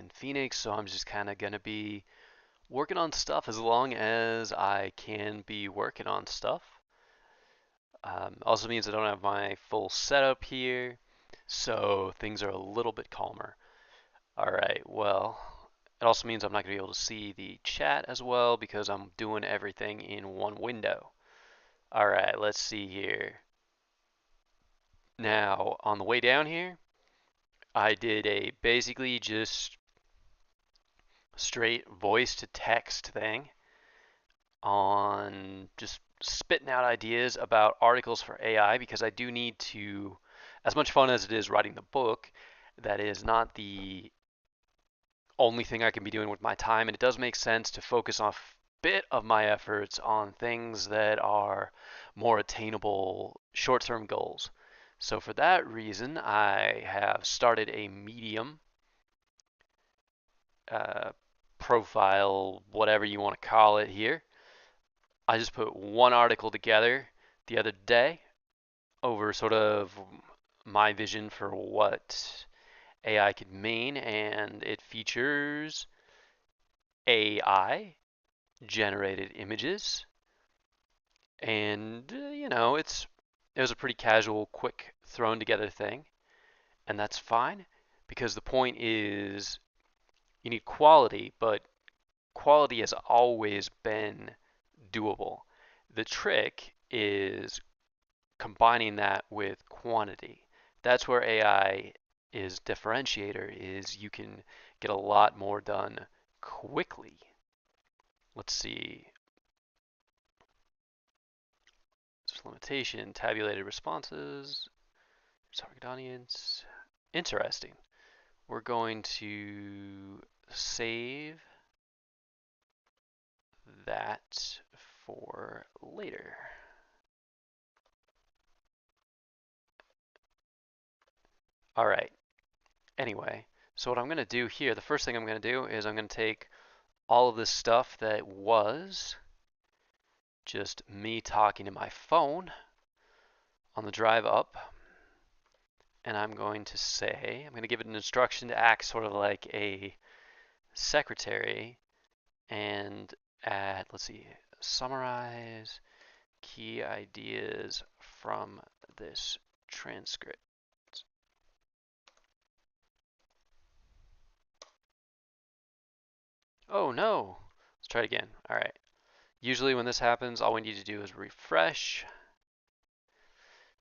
in Phoenix, so I'm just kind of gonna be working on stuff as long as I can be working on stuff. Also means I don't have my full setup here, so things are a little bit calmer. All right, well, it also means I'm not going to be able to see the chat as well because I'm doing everything in one window. All right, let's see here. Now, on the way down here, I did a basically just straight voice to text thing on just spitting out ideas about articles for AI because I do need to, as much fun as it is writing the book, that is not the only thing I can be doing with my time, and it does make sense to focus on a bit of my efforts on things that are more attainable short-term goals. So for that reason, I have started a Medium uh, profile, whatever you want to call it here. I just put one article together the other day over sort of my vision for what AI could mean, and it features AI generated images, and it was a pretty casual, quick, thrown together thing, and that's fine because the point is you need quality, but quality has always been doable. The trick is combining that with quantity. That's where AI is differentiator is you can get a lot more done quickly. Let's see. There's limitation, tabulated responses, target audience. Interesting. We're going to save that for later. All right. Anyway, so what I'm going to do here, the first thing I'm going to do is I'm going to take all of this stuff that was just me talking to my phone on the drive up, and I'm going to say, I'm going to give it an instruction to act sort of like a secretary and add, let's see, summarize key ideas from this transcript. Oh no, let's try it again. All right. Usually when this happens, all we need to do is refresh,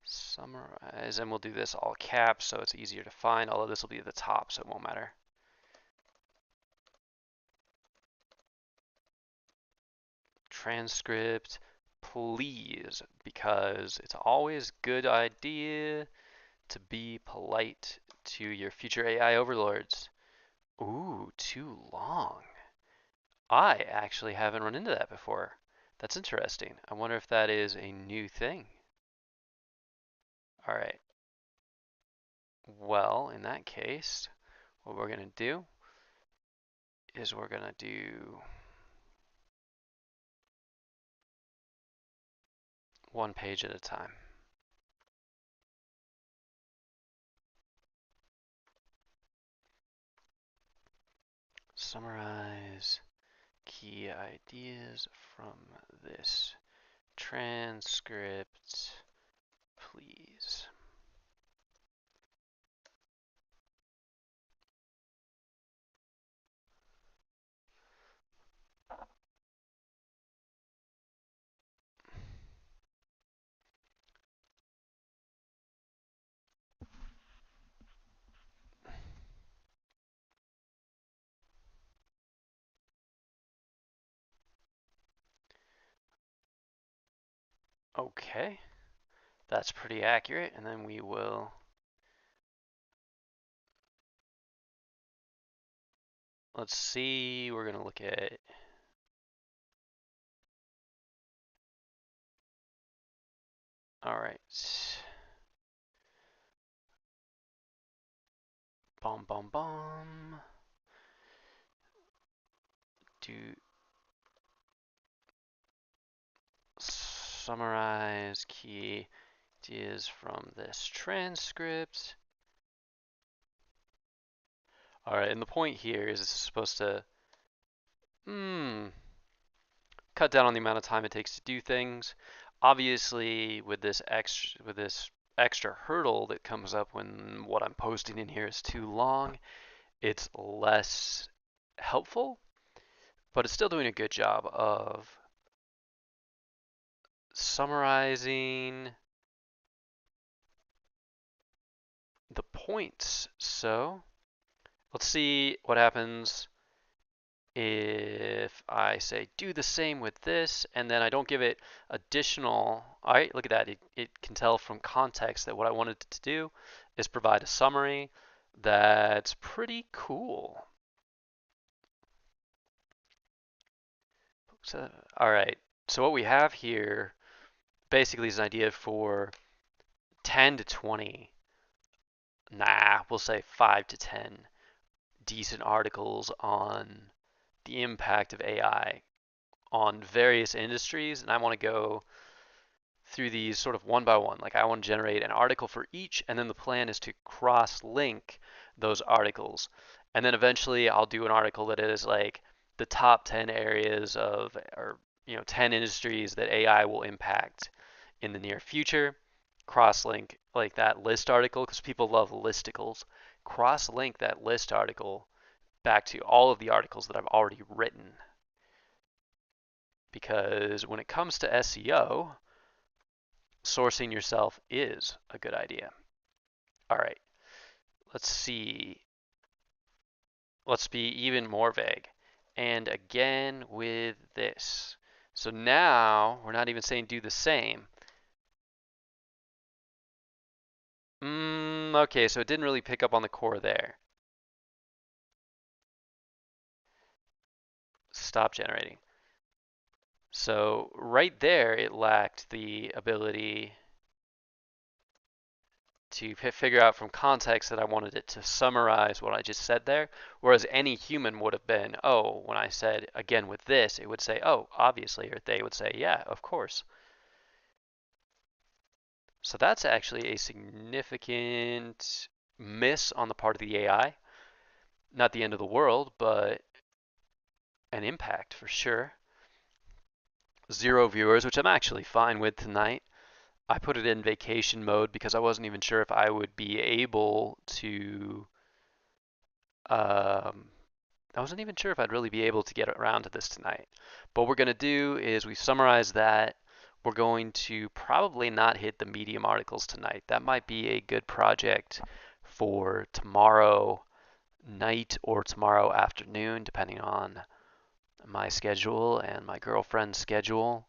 summarize, and we'll do this all caps so it's easier to find, although this will be at the top so it won't matter. Transcript, please, because it's always a good idea to be polite to your future AI overlords. Ooh, too long. I actually haven't run into that before. That's interesting. I wonder if that is a new thing. All right. Well, in that case, what we're going to do is we're going to do one page at a time. Summarize key ideas from this transcript, please. Okay, that's pretty accurate, and then we will let's see, we're going to look at all right. Bum bum bum. Do summarize key ideas from this transcript. All right, and the point here is it's supposed to hmm, cut down on the amount of time it takes to do things. Obviously, with this extra hurdle that comes up when what I'm posting in here is too long, it's less helpful, but it's still doing a good job of summarizing the points. So let's see what happens if I say do the same with this, and then I don't give it additional. All right, look at that. It can tell from context that what I wanted to do is provide a summary that's pretty cool. So, all right, so what we have here basically is an idea for 10 to 20, we'll say 5 to 10 decent articles on the impact of AI on various industries, and I want to go through these sort of one by one. Like I want to generate an article for each, and then the plan is to cross-link those articles. And then eventually I'll do an article that is like the top 10 areas of, or 10 industries that AI will impact in the near future. Cross-link like that list article, because people love listicles. Cross-link that list article back to all of the articles that I've already written. Because when it comes to SEO, sourcing yourself is a good idea. All right, let's see. Let's be even more vague. And again with this. So now we're not even saying do the same. Okay, so it didn't really pick up on the core there. Stop generating. So right there, it lacked the ability to figure out from context that I wanted it to summarize what I just said there, whereas any human would have been, oh, when I said again with this, it would say, oh, obviously, or they would say, yeah, of course. So that's actually a significant miss on the part of the AI. Not the end of the world, but an impact for sure. 0 viewers, which I'm actually fine with tonight. I put it in vacation mode because I wasn't even sure if I would be able to um, I wasn't even sure if I'd really be able to get around to this tonight. But what we're going to do is we summarize that. We're going to probably not hit the Medium articles tonight. That might be a good project for tomorrow night or tomorrow afternoon, depending on my schedule and my girlfriend's schedule,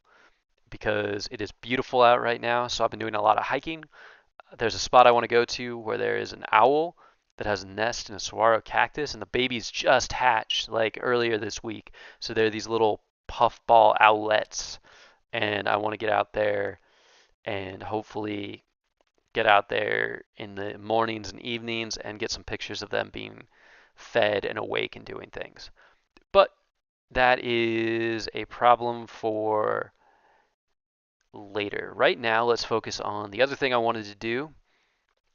because it is beautiful out right now. So I've been doing a lot of hiking. There's a spot I want to go to where there is an owl that has a nest in a saguaro cactus, and the babies just hatched like earlier this week. So they're these little puffball owlets, and I want to get out there and hopefully get out there in the mornings and evenings and get some pictures of them being fed and awake and doing things. But that is a problem for later. Right now, let's focus on the other thing I wanted to do.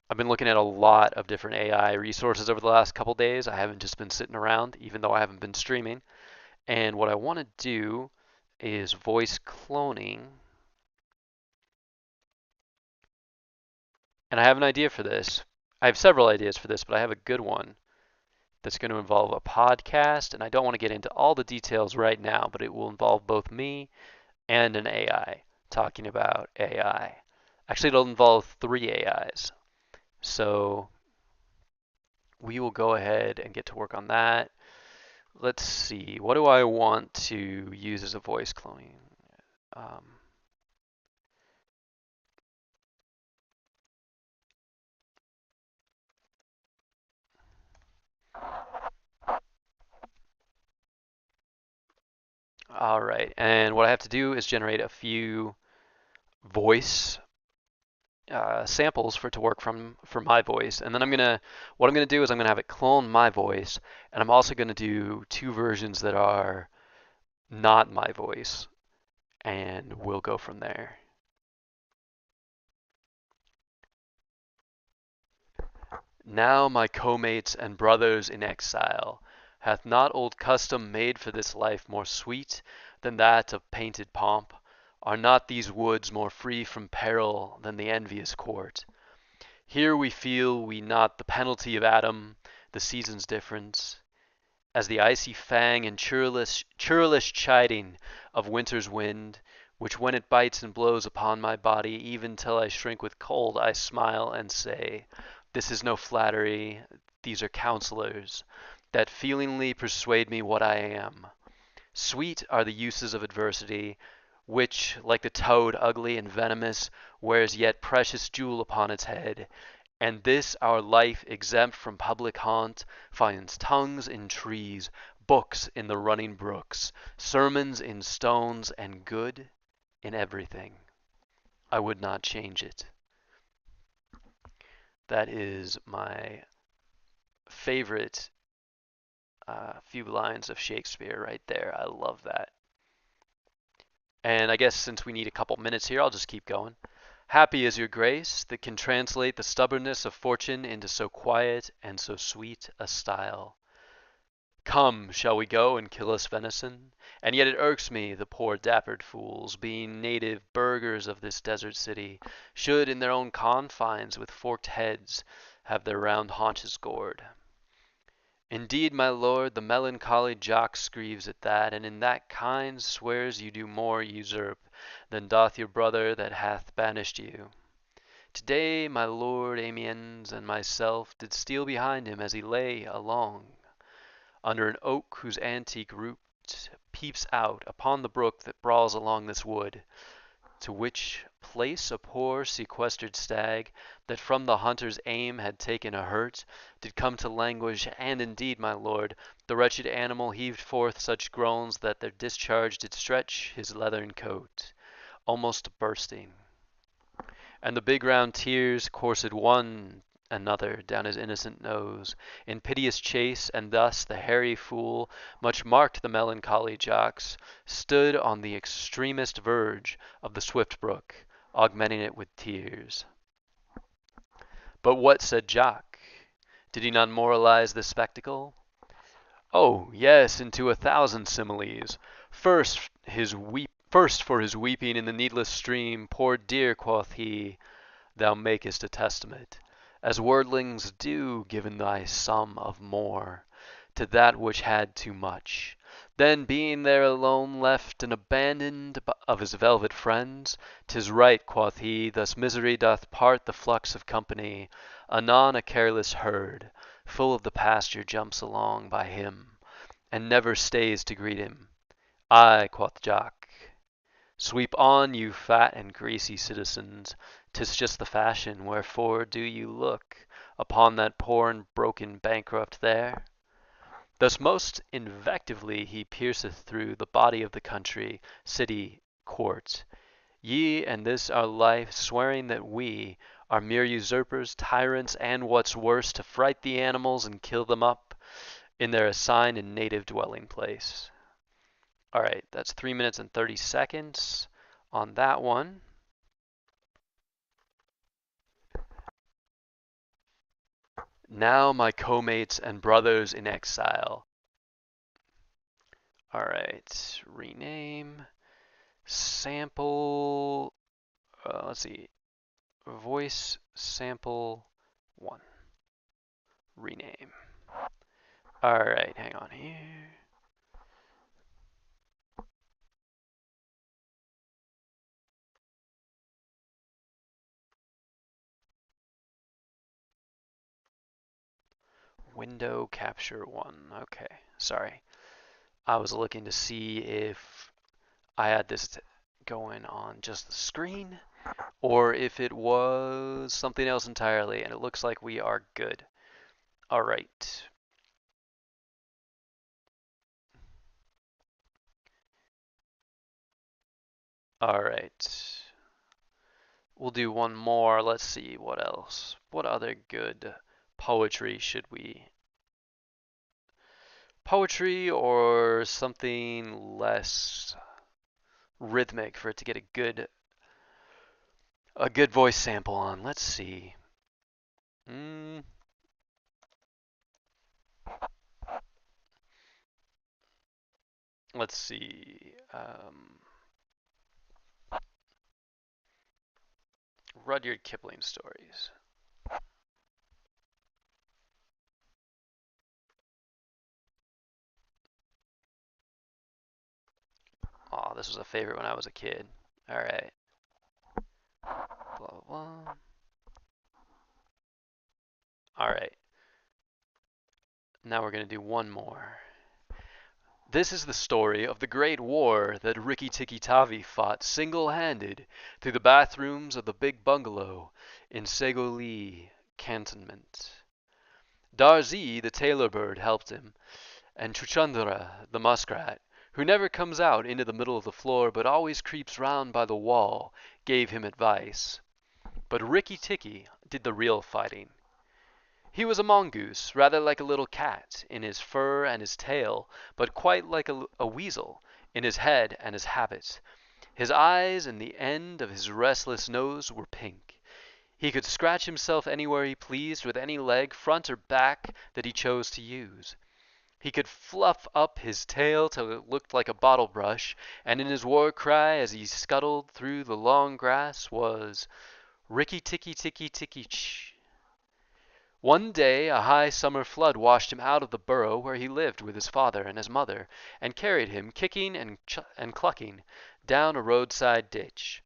I've been looking at a lot of different AI resources over the last couple days. I haven't just been sitting around, even though I haven't been streaming. And what I want to do is voice cloning. And I have an idea for this. I have several ideas for this, but I have a good one that's going to involve a podcast. And I don't want to get into all the details right now, but it will involve both me and an AI talking about AI. Actually, it'll involve 3 AIs. So we will go ahead and get to work on that. Let's see, what do I want to use as a voice cloning? Um, all right, and what I have to do is generate a few voice samples for it to work for my voice, and then what I'm gonna do is I'm gonna have it clone my voice, and I'm also gonna do 2 versions that are not my voice, and we'll go from there. Now, my co-mates and brothers in exile, hath not old custom made for this life more sweet than that of painted pomp? Are not these woods more free from peril than the envious court? Here we feel we not the penalty of Adam, the season's difference, as the icy fang and churlish chiding of winter's wind, which when it bites and blows upon my body, even till I shrink with cold, I smile and say, this is no flattery, these are counselors, that feelingly persuade me what I am. Sweet are the uses of adversity, which, like the toad ugly and venomous, wears yet precious jewel upon its head, and this our life exempt from public haunt finds tongues in trees, books in the running brooks, sermons in stones, and good in everything. I would not change it. That is my favorite few lines of Shakespeare right there. I love that. And I guess since we need a couple minutes here, I'll just keep going. Happy is your grace that can translate the stubbornness of fortune into so quiet and so sweet a style. Come, shall we go and kill us venison? And yet it irks me, the poor dappered fools, being native burghers of this desert city, should in their own confines with forked heads have their round haunches gored. Indeed, my lord, the melancholy jock screeves at that, and in that kind swears you do more usurp than doth your brother that hath banished you. Today my lord Amiens and myself did steal behind him as he lay along under an oak whose antique root peeps out upon the brook that brawls along this wood, to which place a poor sequestered stag, that from the hunter's aim had taken a hurt, did come to languish, and indeed, my lord, the wretched animal heaved forth such groans that their discharge did stretch his leathern coat, almost bursting, and the big round tears coursed one another down his innocent nose, in piteous chase, and thus the hairy fool, much marked the melancholy jocks, stood on the extremest verge of the swift brook, augmenting it with tears. But what said Jock? Did he not moralize the spectacle? Oh, yes, into 1,000 similes. First for his weeping in the needless stream, poor dear, quoth he, thou makest a testament, as worldlings do, given thy sum of more, to that which had too much. Then being there alone left and abandoned of his velvet friends, 'tis right, quoth he, thus misery doth part the flux of company. Anon a careless herd, full of the pasture, jumps along by him, and never stays to greet him. Ay, quoth Jock, sweep on, you fat and greasy citizens, 'tis just the fashion, wherefore do you look upon that poor and broken bankrupt there? Thus most invectively he pierceth through the body of the country, city, court. Ye and this our life, swearing that we are mere usurpers, tyrants, and what's worse, to fright the animals and kill them up in their assigned and native dwelling place. All right, that's 3 minutes and 30 seconds on that one. Now, my co-mates and brothers in exile. All right, rename, sample, let's see, voice sample 1, rename. All right, hang on here. Window capture 1, okay, sorry. I was looking to see if I had this going on just the screen or if it was something else entirely, and it looks like we are good. All right. All right. We'll do one more. Let's see what else. What other good poetry should we? Poetry or something less rhythmic for it to get a good voice sample on. Let's see. let's see. Rudyard Kipling stories. Oh, this was a favorite when I was a kid. All right. Blah, blah, blah. All right. Now we're going to do one more. This is the story of the great war that Rikki Tikki Tavi fought single-handed through the bathrooms of the big bungalow in Segollee cantonment. Darzee the tailor bird helped him, and Chuchundra the muskrat, who never comes out into the middle of the floor but always creeps round by the wall, gave him advice. But Rikki Tikki did the real fighting. He was a mongoose, rather like a little cat in his fur and his tail, but quite like a weasel in his head and his habit. His eyes and the end of his restless nose were pink. He could scratch himself anywhere he pleased with any leg, front or back, that he chose to use. He could fluff up his tail till it looked like a bottle brush, and in his war cry as he scuttled through the long grass was Rikki Tikki Tikki Tikki Ch. One day a high summer flood washed him out of the burrow where he lived with his father and his mother, and carried him, kicking and clucking, down a roadside ditch.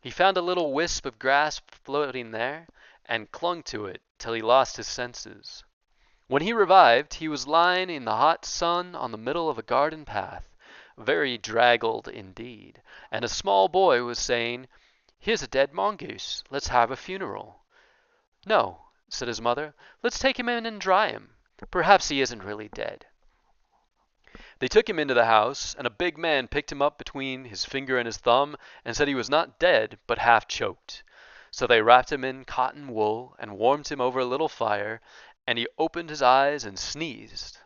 He found a little wisp of grass floating there, and clung to it till he lost his senses. When he revived, he was lying in the hot sun on the middle of a garden path, very draggled indeed, and a small boy was saying, "Here's a dead mongoose. Let's have a funeral." "No," said his mother, "let's take him in and dry him. Perhaps he isn't really dead." They took him into the house, and a big man picked him up between his finger and his thumb and said he was not dead, but half choked. So they wrapped him in cotton wool and warmed him over a little fire, and he opened his eyes and sneezed.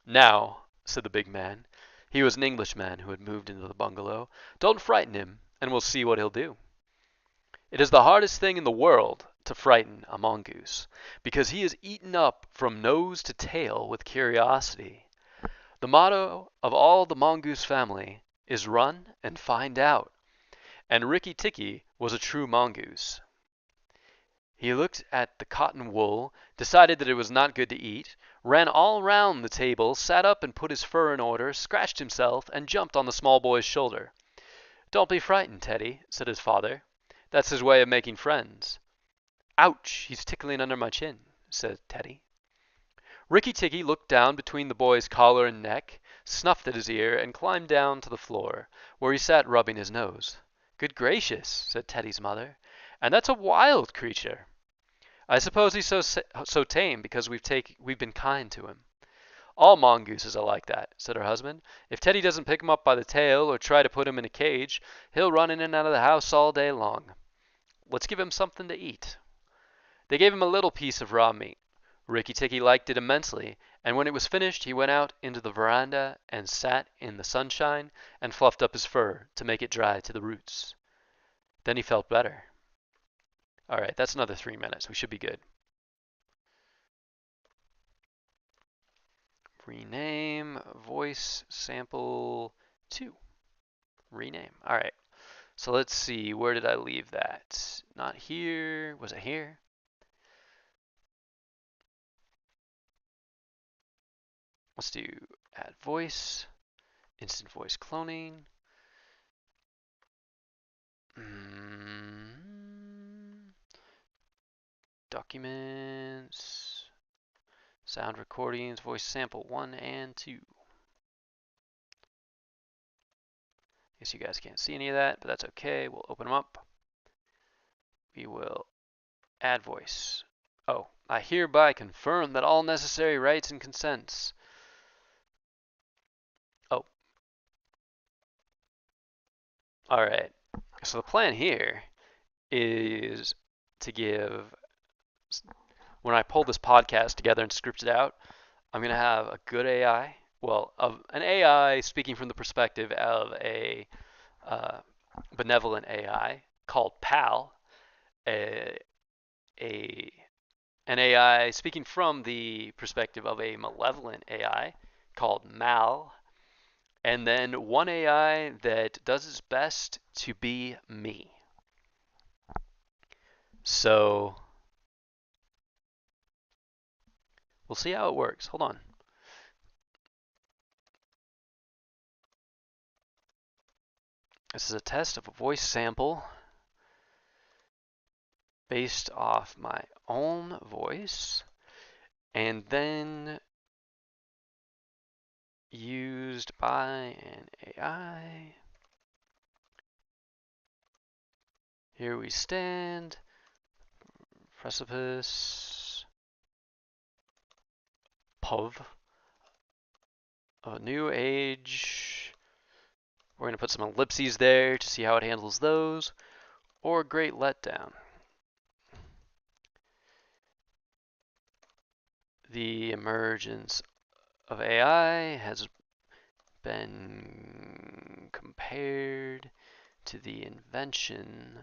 "Now," said the big man, he was an Englishman who had moved into the bungalow, "don't frighten him, and we'll see what he'll do." It is the hardest thing in the world to frighten a mongoose, because he is eaten up from nose to tail with curiosity. The motto of all the mongoose family is run and find out, and Rikki Tikki was a true mongoose. He looked at the cotton wool, decided that it was not good to eat, ran all round the table, sat up and put his fur in order, scratched himself, and jumped on the small boy's shoulder. "Don't be frightened, Teddy," said his father. "That's his way of making friends." "Ouch! He's tickling under my chin," said Teddy. Rikki Tikki looked down between the boy's collar and neck, snuffed at his ear, and climbed down to the floor, where he sat rubbing his nose. "Good gracious!" said Teddy's mother. "And that's a wild creature!" "I suppose he's so tame because we've been kind to him." "All mongooses are like that," said her husband. "If Teddy doesn't pick him up by the tail or try to put him in a cage, he'll run in and out of the house all day long. Let's give him something to eat." They gave him a little piece of raw meat. Rikki Tikki liked it immensely, and when it was finished he went out into the veranda and sat in the sunshine and fluffed up his fur to make it dry to the roots. Then he felt better. All right, that's another 3 minutes. We should be good. Rename voice sample 2. Rename. All right. So let's see. Where did I leave that? Not here. Was it here? Let's do add voice, instant voice cloning. Documents, sound recordings, voice sample 1 and 2. Guess you guys can't see any of that, but that's okay. We'll open them up. We will add voice. Oh, I hereby confirm that all necessary rights and consents. Oh. All right. So the plan here is to give, when I pull this podcast together and script it out, I'm going to have a good AI. Well, an AI speaking from the perspective of a benevolent AI called PAL, a, an AI speaking from the perspective of a malevolent AI called MAL, and then one AI that does its best to be me. So we'll see how it works. Hold on. This is a test of a voice sample based off my own voice and then used by an AI. Here we stand, precipice of a new age. We're going to put some ellipses there to see how it handles those, or great letdown. The emergence of AI has been compared to the invention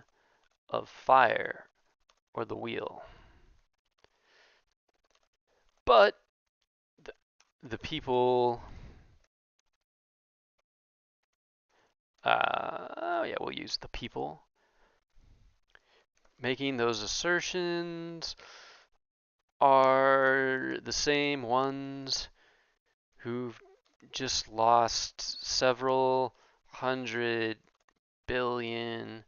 of fire or the wheel. But the people, yeah, we'll use the people making those assertions are the same ones who've just lost several $100 billion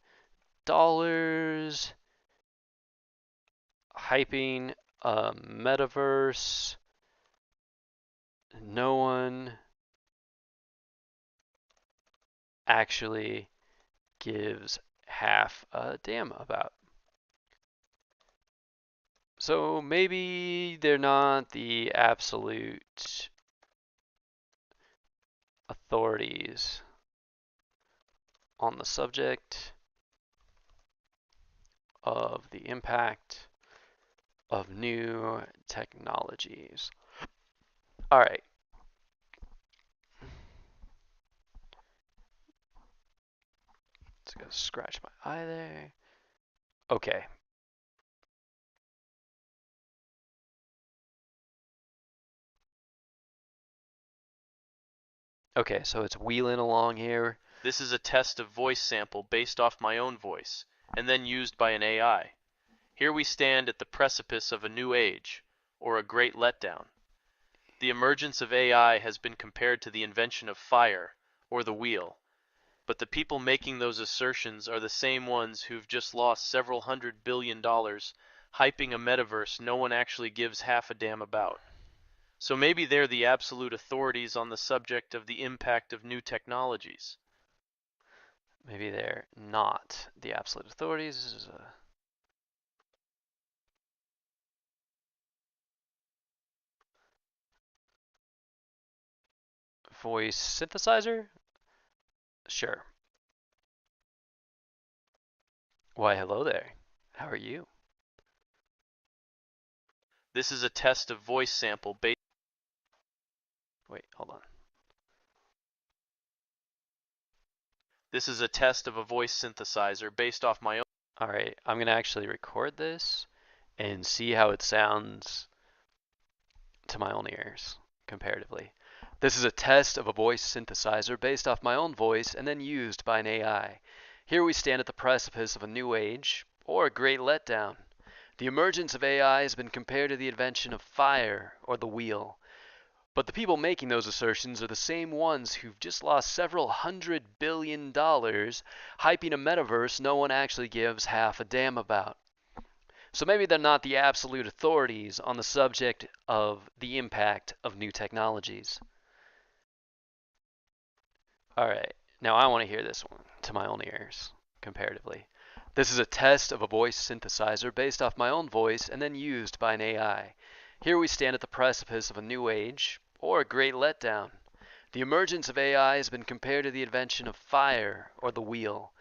hyping a metaverse no one actually gives half a damn about. So maybe they're not the absolute authorities on the subject of the impact of new technologies. All right. Just gonna scratch my eye there. Okay. Okay, so it's wheeling along here. This is a test of voice sample based off my own voice, and then used by an AI. Here we stand at the precipice of a new age, or a great letdown. The emergence of AI has been compared to the invention of fire, or the wheel. But the people making those assertions are the same ones who've just lost several $100 billion hyping a metaverse no one actually gives half a damn about. So maybe they're the absolute authorities on the subject of the impact of new technologies. Maybe they're not the absolute authorities. This is a voice synthesizer? Sure. Why, hello there. How are you? This is a test of voice sample based. Wait, hold on. This is a test of a voice synthesizer based off my own. All right, I'm going to actually record this and see how it sounds to my own ears comparatively. This is a test of a voice synthesizer based off my own voice and then used by an AI. Here we stand at the precipice of a new age or a great letdown. The emergence of AI has been compared to the invention of fire or the wheel. But the people making those assertions are the same ones who've just lost several $100 billion hyping a metaverse no one actually gives half a damn about. So maybe they're not the absolute authorities on the subject of the impact of new technologies. All right, now I want to hear this one to my own ears, comparatively. This is a test of a voice synthesizer based off my own voice and then used by an AI. Here we stand at the precipice of a new age, or a great letdown. The emergence of AI has been compared to the invention of fire or the wheel.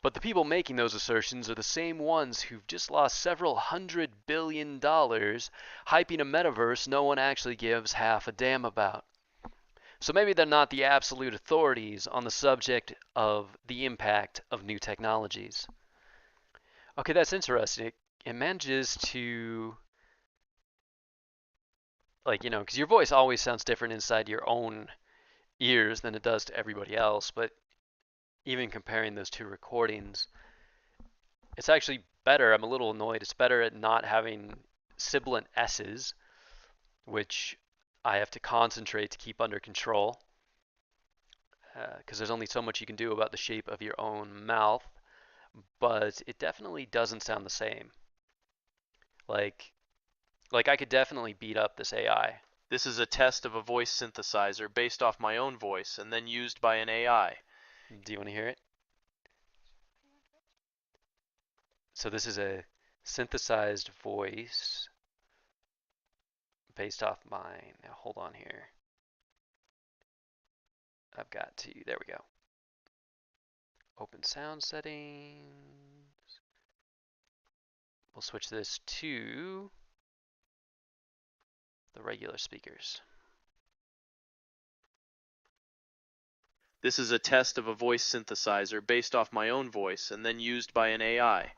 But the people making those assertions are the same ones who've just lost several $100 billion hyping a metaverse no one actually gives half a damn about. So maybe they're not the absolute authorities on the subject of the impact of new technologies. Okay, that's interesting. It manages to, like, because your voice always sounds different inside your own ears than it does to everybody else, but even comparing those two recordings, it's actually better. I'm a little annoyed. It's better at not having sibilant S's, which I have to concentrate to keep under control, because there's only so much you can do about the shape of your own mouth, but it definitely doesn't sound the same. Like, like I could definitely beat up this AI. This is a test of a voice synthesizer based off my own voice and then used by an AI. Do you want to hear it? So this is a synthesized voice based off mine. Now hold on here. I've got to, there we go. Open sound settings. We'll switch this to the regular speakers. This is a test of a voice synthesizer based off my own voice and then used by an AI.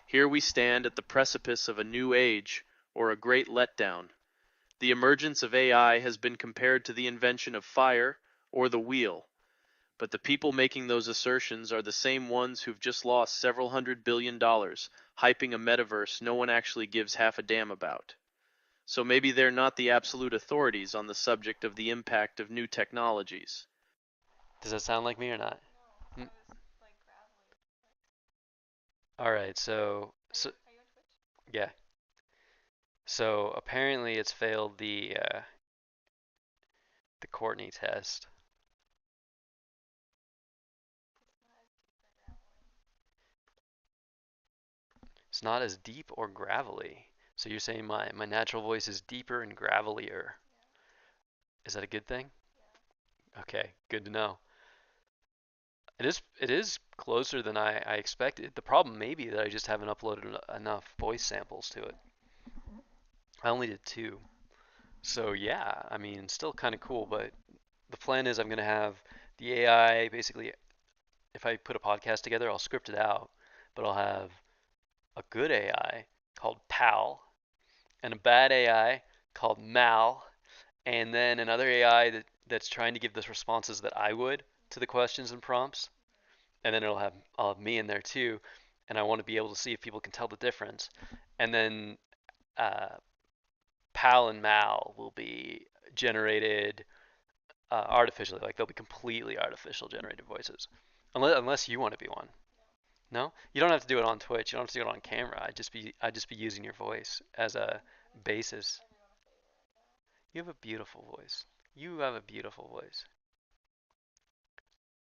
Here we stand at the precipice of a new age, or a great letdown. The emergence of AI has been compared to the invention of fire or the wheel. But the people making those assertions are the same ones who've just lost several $100 billion hyping a metaverse no one actually gives half a damn about. So maybe they're not the absolute authorities on the subject of the impact of new technologies. Does that sound like me or not? Mm. All right, so yeah. So apparently it's failed the Courtney test. It's not as deep or gravelly. So you're saying my natural voice is deeper and gravelier. Is that a good thing? Okay, good to know. It is closer than I expected. The problem may be that I just haven't uploaded enough voice samples to it. I only did 2. So yeah, I mean, still kind of cool, but the plan is I'm going to have the AI basically, if I put a podcast together, I'll script it out, but I'll have a good AI called Pal and a bad AI called Mal, and then another AI that's trying to give the responses that I would to the questions and prompts, and then I'll have me in there too, and I want to be able to see if people can tell the difference, and then uh, Pal and Mal will be generated artificially, like they'll be completely artificial generated voices, unless you want to be one. No, you don't have to do it on Twitch. You don't have to do it on camera. I'd just be using your voice as a basis. You have a beautiful voice. You have a beautiful voice.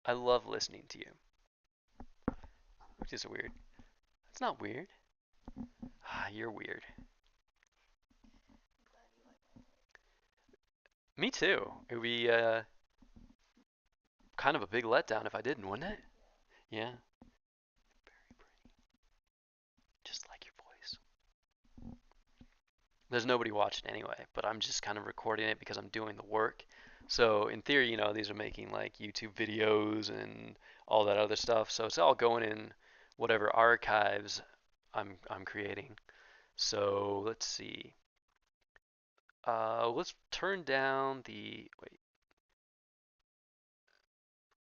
I love listening to you. Which is weird. It's not weird. Ah, you're weird. Me too. It would be kind of a big letdown if I didn't, wouldn't it? Yeah. Just like your voice. There's nobody watching anyway, but I'm just kind of recording it because I'm doing the work. So in theory, these are making like YouTube videos and all that other stuff. So it's all going in whatever archives I'm creating. So let's see. Let's turn down the wait.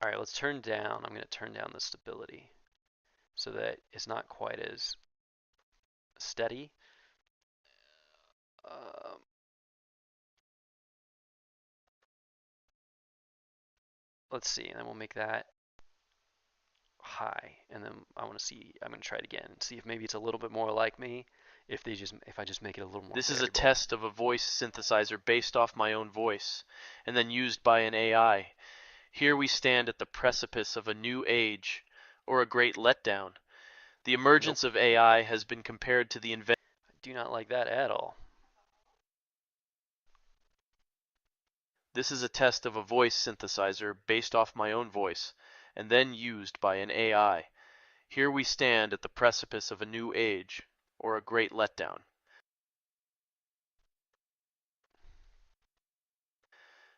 All right, let's turn down. I'm going to turn down the stability so that it's not quite as steady. Um, let's see, and then we'll make that high, and then I want to see. I'm going to try it again, see if maybe it's a little bit more like me. If I just make it a little more This is a variable. test of a voice synthesizer based off my own voice and then used by an AI. Here we stand at the precipice of a new age, or a great letdown. The Nope, emergence of AI has been compared to the invention. I do not like that at all. This is a test of a voice synthesizer based off my own voice and then used by an AI. Here we stand at the precipice of a new age, or a great letdown.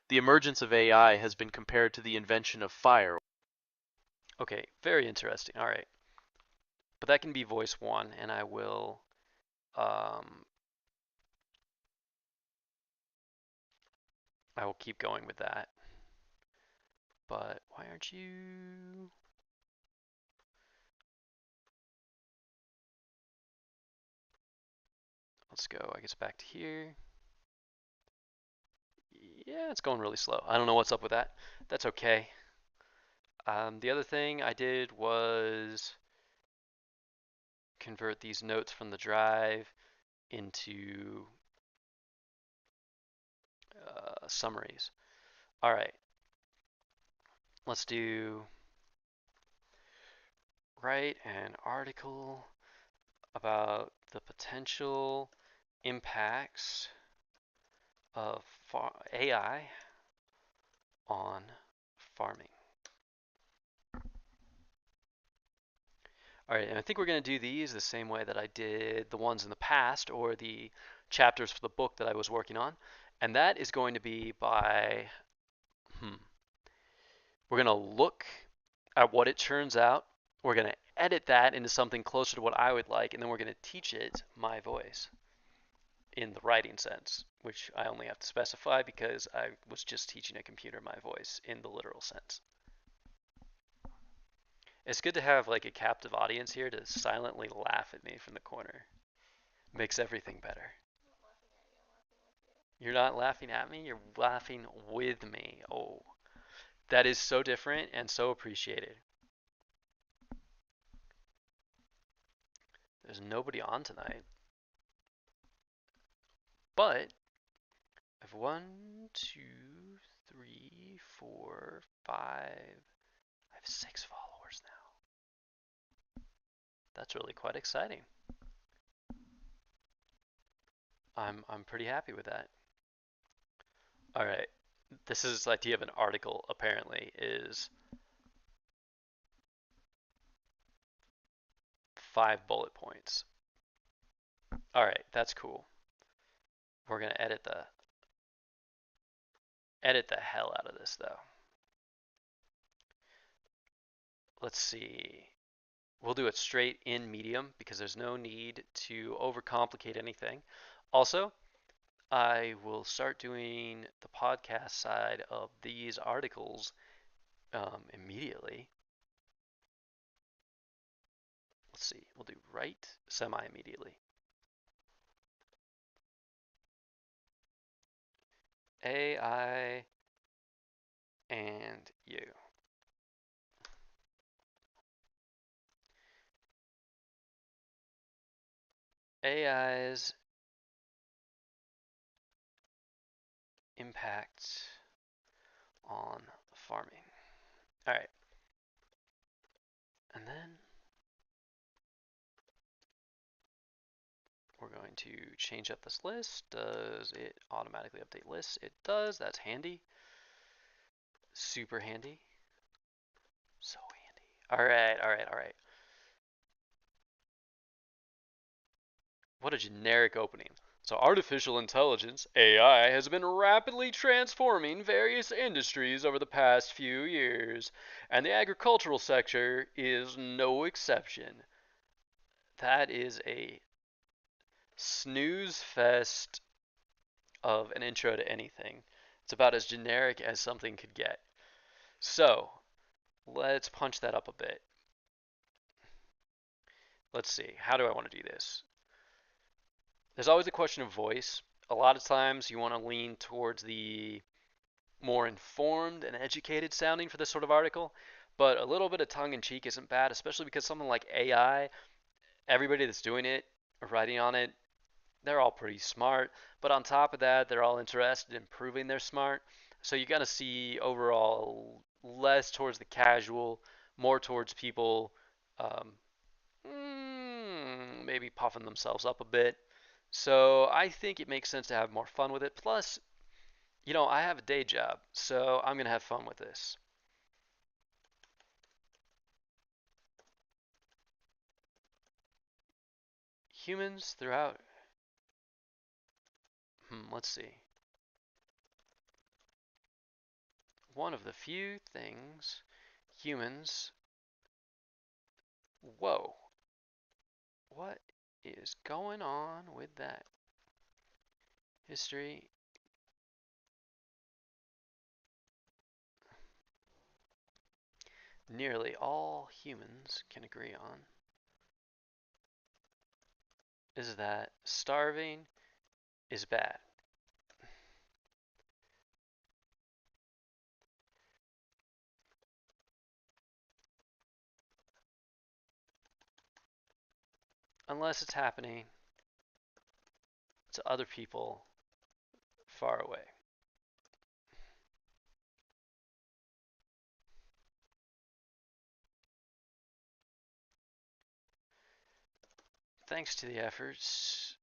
The emergence of AI has been compared to the invention of fire. Okay, very interesting. All right, but that can be voice one, and um, I will keep going with that. but why aren't you? Let's go, I guess, back to here. Yeah, it's going really slow. I don't know what's up with that. That's okay. The other thing I did was convert these notes from the drive into summaries. All right, let's do write an article about the potential impacts of AI on farming. All right, and I think we're going to do these the same way that I did the ones in the past or the chapters for the book that I was working on. And that is going to be by, we're going to look at what it turns out. We're going to edit that into something closer to what I would like, and then we're going to teach it my voice in the writing sense, which I only have to specify because I was just teaching a computer my voice in the literal sense. It's good to have like a captive audience here to silently laugh at me from the corner. Makes everything better. You're not laughing at me, you're laughing with me. Oh, that is so different and so appreciated. There's nobody on tonight. But I have 5. I have 6 followers now. That's really quite exciting. I'm pretty happy with that. All right. This is this idea of an article apparently is 5 bullet points. All right, that's cool. We're going to edit the hell out of this though. Let's see. We'll do it straight in medium because there's no need to overcomplicate anything. Also, I will start doing the podcast side of these articles immediately. Let's see. We'll do write semi-immediately. AI and you. AI's impact on farming. All right. And then we're going to change up this list. Does it automatically update lists? It does. That's handy. Super handy. So handy. All right, all right, all right. What a generic opening. So artificial intelligence, AI, has been rapidly transforming various industries over the past few years, and the agricultural sector is no exception. That is a snooze fest of an intro to anything. It's about as generic as something could get. So, let's punch that up a bit. Let's see, how do I want to do this? There's always a question of voice. A lot of times you want to lean towards the more informed and educated sounding for this sort of article, but a little bit of tongue in cheek isn't bad, especially because something like AI, everybody that's doing it or writing on it, they're all pretty smart. But on top of that, they're all interested in proving they're smart. So you're going to see overall less towards the casual, more towards people um, maybe puffing themselves up a bit. So I think it makes sense to have more fun with it. Plus, I have a day job, so I'm going to have fun with this. Humans throughout. Let's see. One of the few things humans. Whoa. What is going on with that? History. nearly all humans can agree on is that starving is bad. Unless it's happening to other people far away. Thanks to the efforts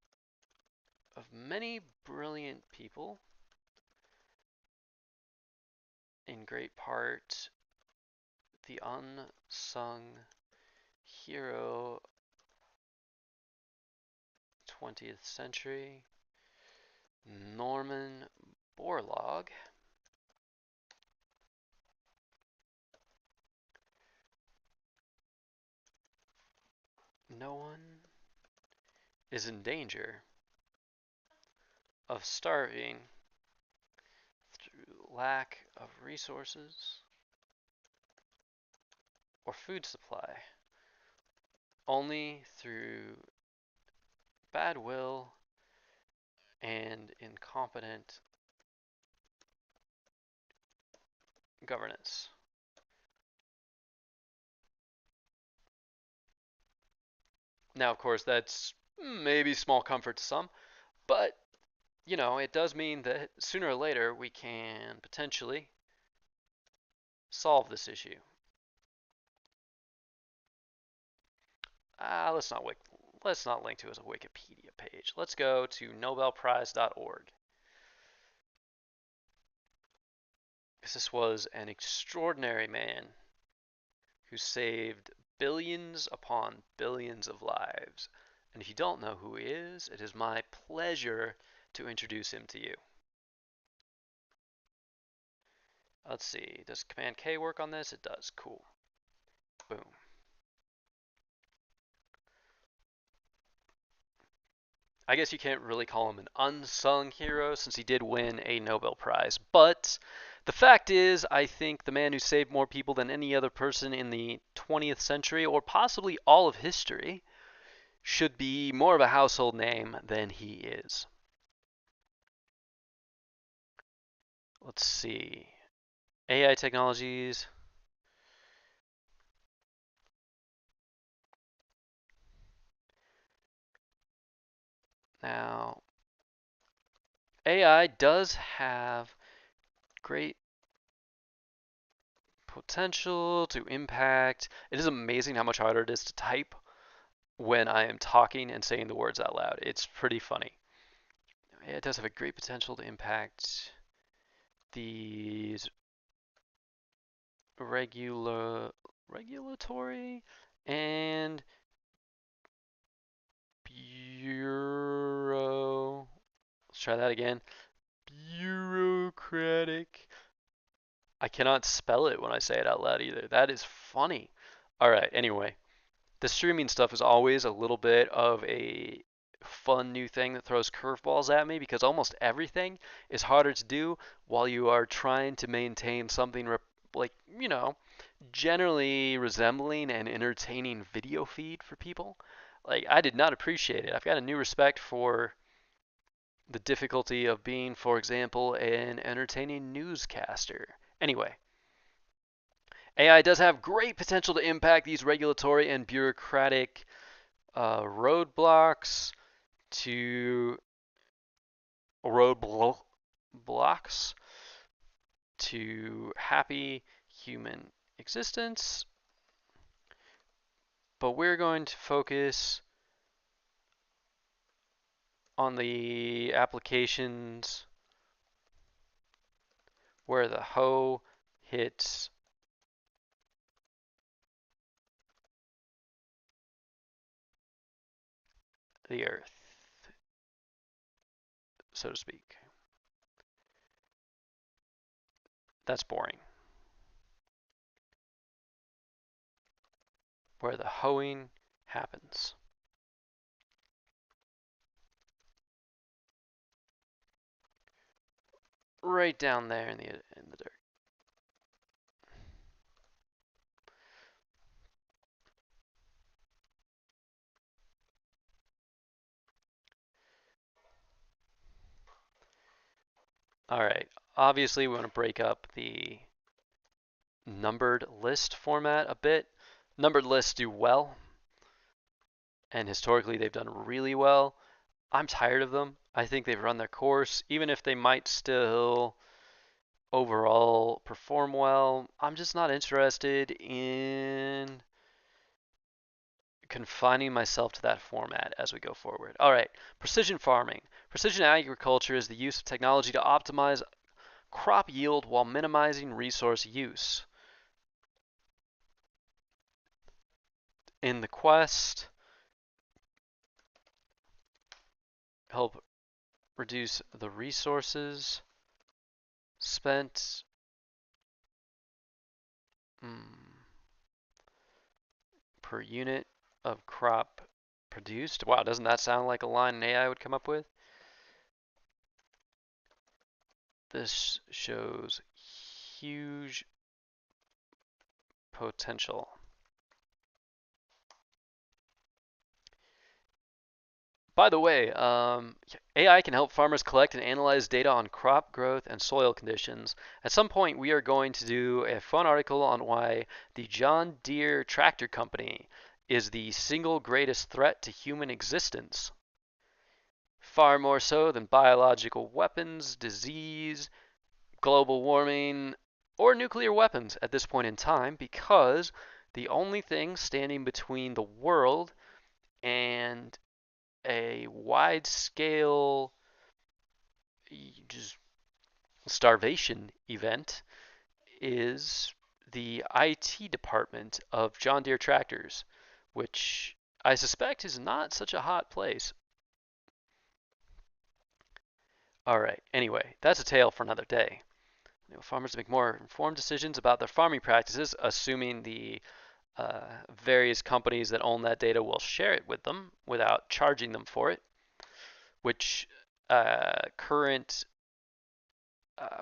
of many brilliant people, in great part the unsung hero 20th century, Norman Borlaug, no one is in danger of starving through lack of resources or food supply, only through bad will and incompetent governance. Now, of course, that's maybe small comfort to some, but you know, it does mean that sooner or later we can potentially solve this issue. Let's not link to a Wikipedia page. Let's go to nobelprize.org. Because this was an extraordinary man who saved billions upon billions of lives. And if you don't know who he is, it is my pleasure to introduce him to you. Let's see, does Command K work on this? It does, cool. Boom. I guess you can't really call him an unsung hero since he did win a Nobel Prize. But the fact is, I think the man who saved more people than any other person in the 20th century, or possibly all of history, should be more of a household name than he is. Let's see. AI technologies. Now, AI does have great potential to impact. It is amazing how much harder it is to type when I am talking and saying the words out loud. It's pretty funny. It does have a great potential to impact these regulatory and bureau. Let's try that again. Bureaucratic. I cannot spell it when I say it out loud either. That is funny. All right. Anyway, the streaming stuff is always a little bit of a fun new thing that throws curveballs at me because almost everything is harder to do while you are trying to maintain something like, you know, generally resembling an entertaining video feed for people. Like, I did not appreciate it. I've got a new respect for the difficulty of being, for example, an entertaining newscaster. Anyway, AI does have great potential to impact these regulatory and bureaucratic roadblocks to roadblocks to happy human existence. But we're going to focus on the applications where the hoe hits the earth, so to speak. That's boring. Where the hoeing happens. Right down there in the dirt. All right. Obviously, we want to break up the numbered list format a bit. Numbered lists do well, and historically they've done really well. I'm tired of them. I think they've run their course, even if they might still overall perform well. I'm just not interested in confining myself to that format as we go forward. All right, precision farming. Precision agriculture is the use of technology to optimize crop yield while minimizing resource use. In the quest, help reduce the resources spent per unit of crop produced. Wow, doesn't that sound like a line an AI would come up with? This shows huge potential. By the way, AI can help farmers collect and analyze data on crop growth and soil conditions. At some point, we are going to do a fun article on why the John Deere Tractor Company is the single greatest threat to human existence. Far more so than biological weapons, disease, global warming, or nuclear weapons at this point in time, because the only thing standing between the world and a wide scale just starvation event is the IT department of John Deere tractors, which I suspect is not such a hot place. All right, anyway, that's a tale for another day. Farmers make more informed decisions about their farming practices, assuming the various companies that own that data will share it with them without charging them for it, which current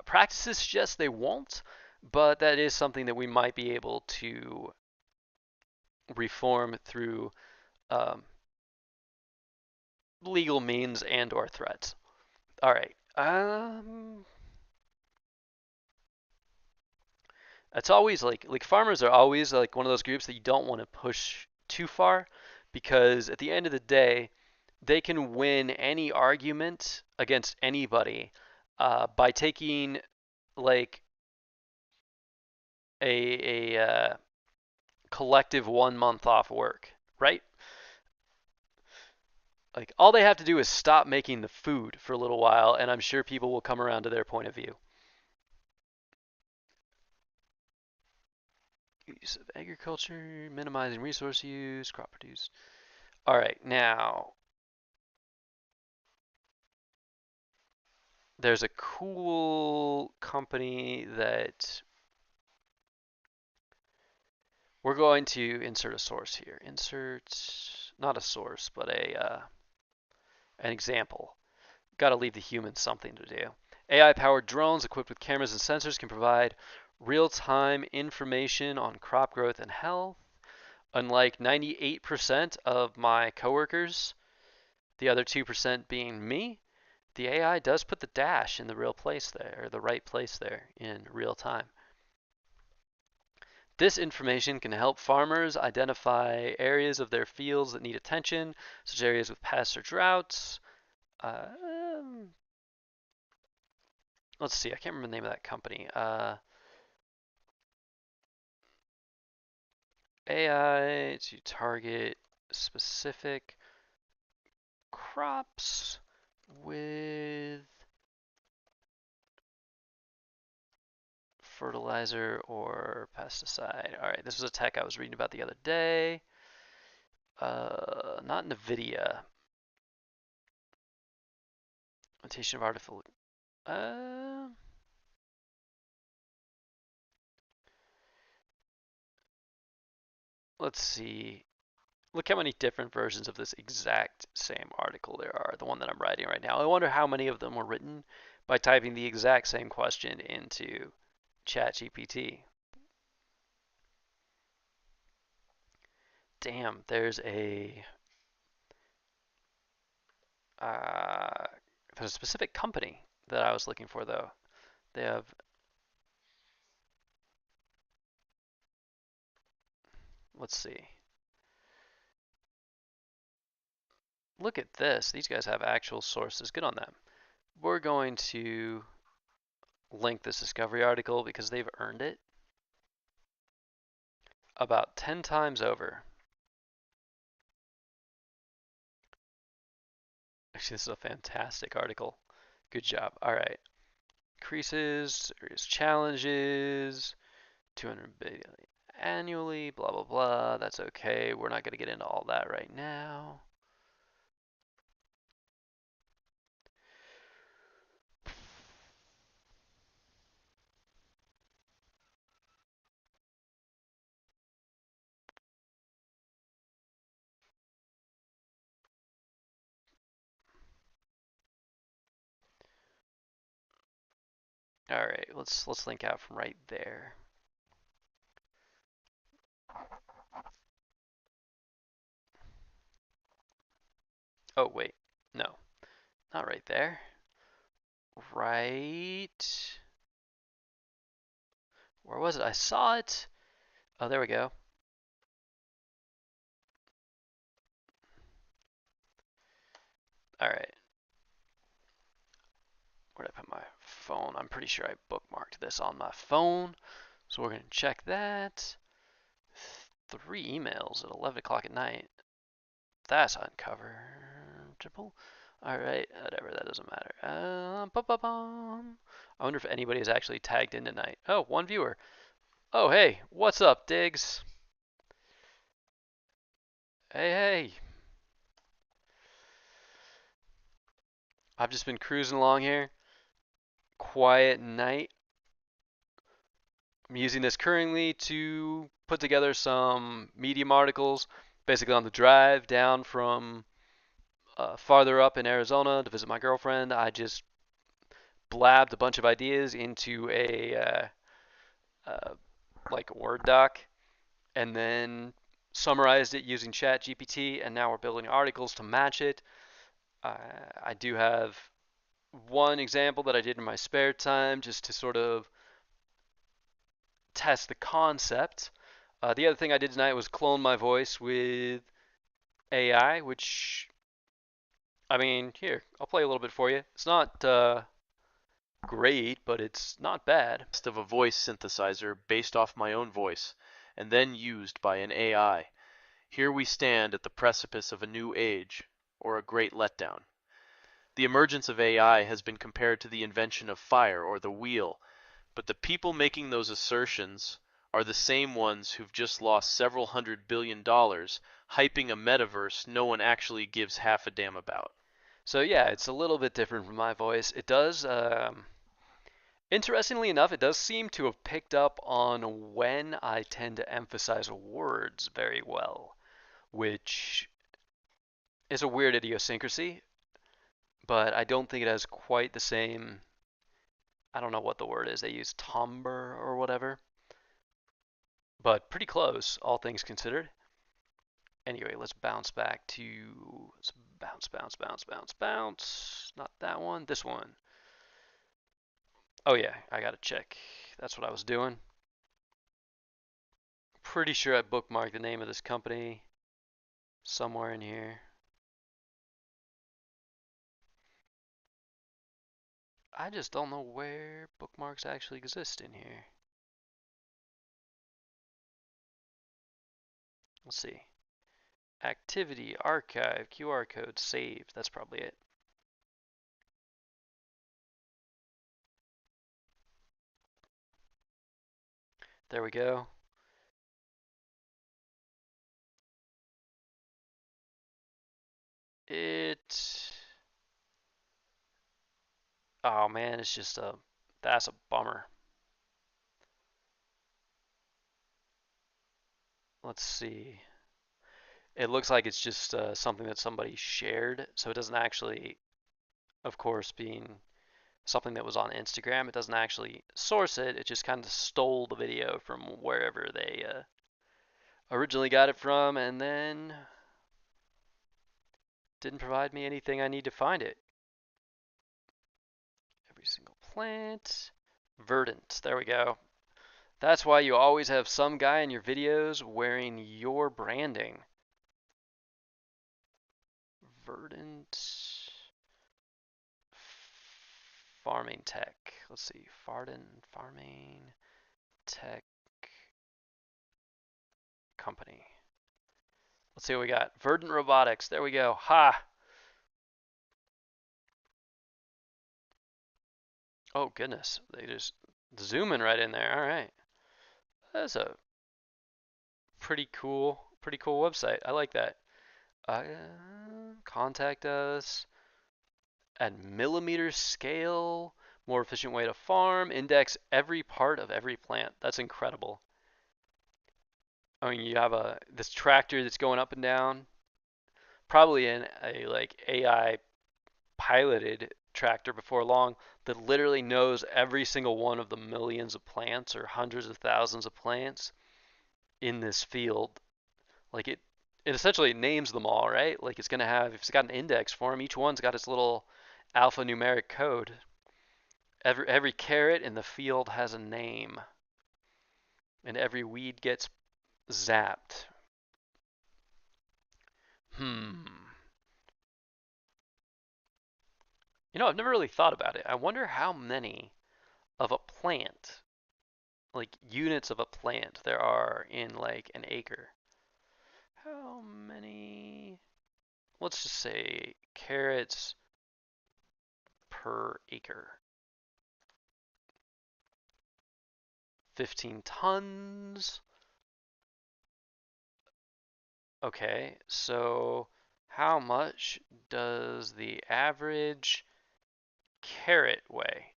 practices suggest they won't, but that is something that we might be able to reform through um, legal means and or threats. All right. It's always like farmers are always like one of those groups that you don't want to push too far because at the end of the day, they can win any argument against anybody by taking like a collective 1 month off work, right? Like all they have to do is stop making the food for a little while, and I'm sure people will come around to their point of view. Use of agriculture, minimizing resource use, crop produce. All right, now there's a cool company that we're going to insert a source here. Insert, not a source, but an example. Got to leave the humans something to do. AI-powered drones equipped with cameras and sensors can provide real-time information on crop growth and health. Unlike 98% of my coworkers, the other 2% being me, the AI does put the dash in the real place there, or the right place there in real time. This information can help farmers identify areas of their fields that need attention, such areas with pests or droughts. Let's see, I can't remember the name of that company. AI to target specific crops with fertilizer or pesticide. All right, this was a tech I was reading about the other day. Not NVIDIA. Implementation of artificial. Let's see. Look how many different versions of this exact same article there are, the one that I'm writing right now. I wonder how many of them were written by typing the exact same question into ChatGPT. Damn, there's a specific company that I was looking for though. They have, let's see. Look at this. These guys have actual sources. Good on them. We're going to link this Discovery article because they've earned it about 10 times over. Actually, this is a fantastic article. Good job. All right. Increases, various challenges, 200 billion annually, blah, blah, blah. That's okay. We're not going to get into all that right now. All right, let's link out from right there. Oh, wait. No, not right there. Right. Where was it? I saw it. Oh, there we go. All right. Where'd I put my phone? I'm pretty sure I bookmarked this on my phone. So we're going to check that. 3 emails at 11 o'clock at night. That's uncoverable. Alright, whatever, that doesn't matter. I wonder if anybody is actually tagged in tonight. Oh, 1 viewer. Oh, hey, what's up, Diggs? Hey, hey. I've just been cruising along here. Quiet night. I'm using this currently to put together some Medium articles, basically on the drive down from farther up in Arizona to visit my girlfriend. I just blabbed a bunch of ideas into a like a Word doc, and then summarized it using ChatGPT, and now we're building articles to match it. I do have one example that I did in my spare time just to sort of test the concept. The other thing I did tonight was clone my voice with AI, which, I mean, here, I'll play a little bit for you. It's not great, but it's not bad. Of a voice synthesizer based off my own voice, and then used by an AI. Here we stand at the precipice of a new age, or a great letdown. The emergence of AI has been compared to the invention of fire or the wheel, but the people making those assertions are the same ones who've just lost several $100 billion hyping a metaverse no one actually gives half a damn about. So yeah, it's a little bit different from my voice. It does, interestingly enough, it does seem to have picked up on when I tend to emphasize words very well, which is a weird idiosyncrasy, but I don't think it has quite the same, I don't know what the word is. They use timbre or whatever, but pretty close, all things considered. Anyway, let's bounce back to, let's bounce, bounce, bounce, bounce, bounce. Not that one, this one. Oh yeah, I gotta check. That's what I was doing. Pretty sure I bookmarked the name of this company somewhere in here. I just don't know where bookmarks actually exist in here. Let's see. Activity, archive, QR code, saved. That's probably it. There we go. It. Oh man, it's just a. That's a bummer. Let's see. It looks like it's just something that somebody shared, so it doesn't actually, of course, being something that was on Instagram, it doesn't actually source it. It just kind of stole the video from wherever they originally got it from, and then didn't provide me anything I need to find it. Every single plant. Verdant. There we go. That's why you always have some guy in your videos wearing your branding. Verdant farming tech. Let's see. Verdant farming tech company. Let's see what we got. Verdant Robotics. There we go. Ha! Oh, goodness. They just zooming right in there. All right. That's a pretty cool website. I like that. Uh, Contact us at millimeter scale. More efficient way to farm. Index every part of every plant. That's incredible. I mean, you have this tractor that's going up and down, probably in a like AI piloted tractor before long that literally knows every single one of the millions of plants or hundreds of thousands of plants in this field. Like it essentially names them all, right? Like it's gonna have, if it's got an index for them, each one's got its little alphanumeric code. Every carrot in the field has a name, and every weed gets zapped. Hmm. I've never really thought about it. I wonder how many of a plant, like units of a plant, there are in like an acre. How many, let's just say carrots per acre? 15 tons. Okay, so how much does the average carrot weigh?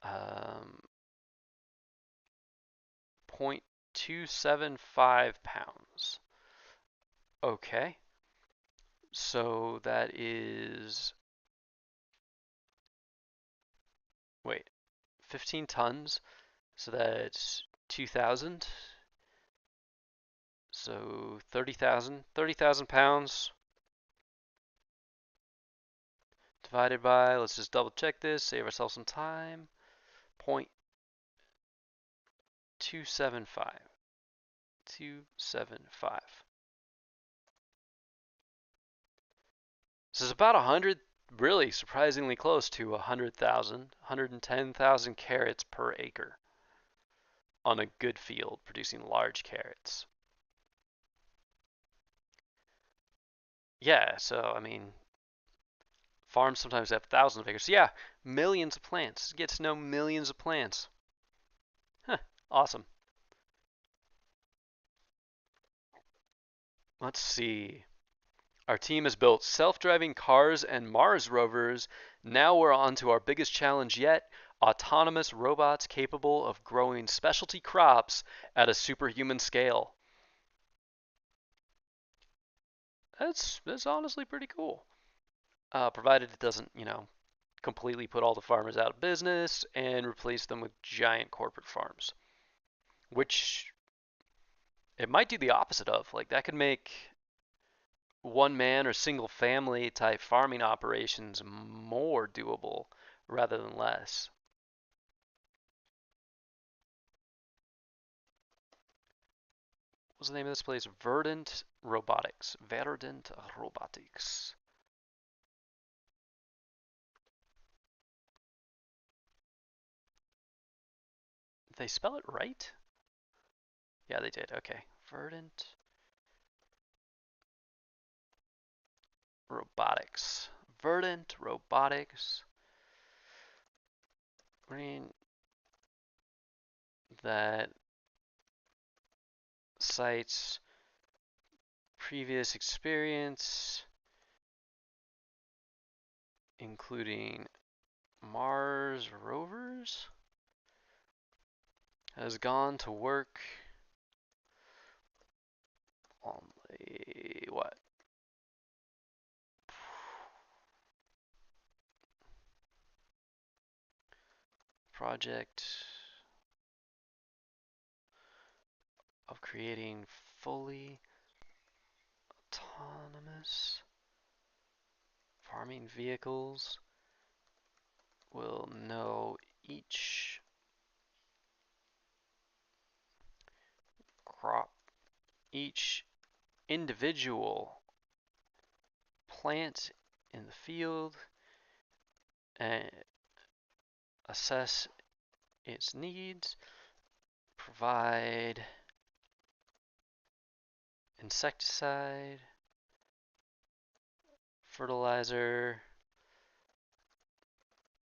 0.275 pounds. Okay, so that is, wait, 15 tons, so that's 2,000. So 30,000 pounds divided by, let's just double check this, save ourselves some time, 0.275. 275. This is about 100, really surprisingly close to 100,000, 110,000 carrots per acre on a good field producing large carrots. Yeah, so I mean, farms sometimes have thousands of acres. So yeah, millions of plants. Get to know millions of plants. Huh, awesome. Let's see. Our team has built self-driving cars and Mars rovers. Now we're on to our biggest challenge yet, autonomous robots capable of growing specialty crops at a superhuman scale. That's honestly pretty cool. Provided it doesn't, completely put all the farmers out of business and replace them with giant corporate farms, which it might do the opposite of. Like that could make one man or single family type farming operations more doable rather than less. What's the name of this place? Verdant Robotics. Verdant Robotics. Did they spell it right? Yeah, they did. Okay. Verdant Robotics. Verdant Robotics. I mean, that cites previous experience, including Mars rovers, has gone to work on the what? Project of creating fully autonomous farming vehicles will know each crop, each individual plant in the field and assess its needs, provide insecticide, fertilizer,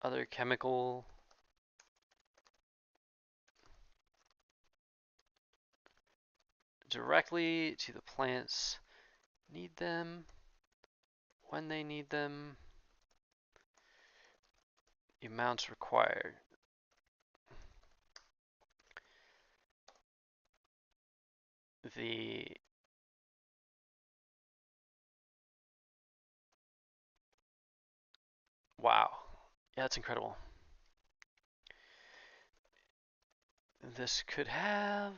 other chemical directly to the plants need them, when they need them, amounts required. The wow, yeah, that's incredible. This could have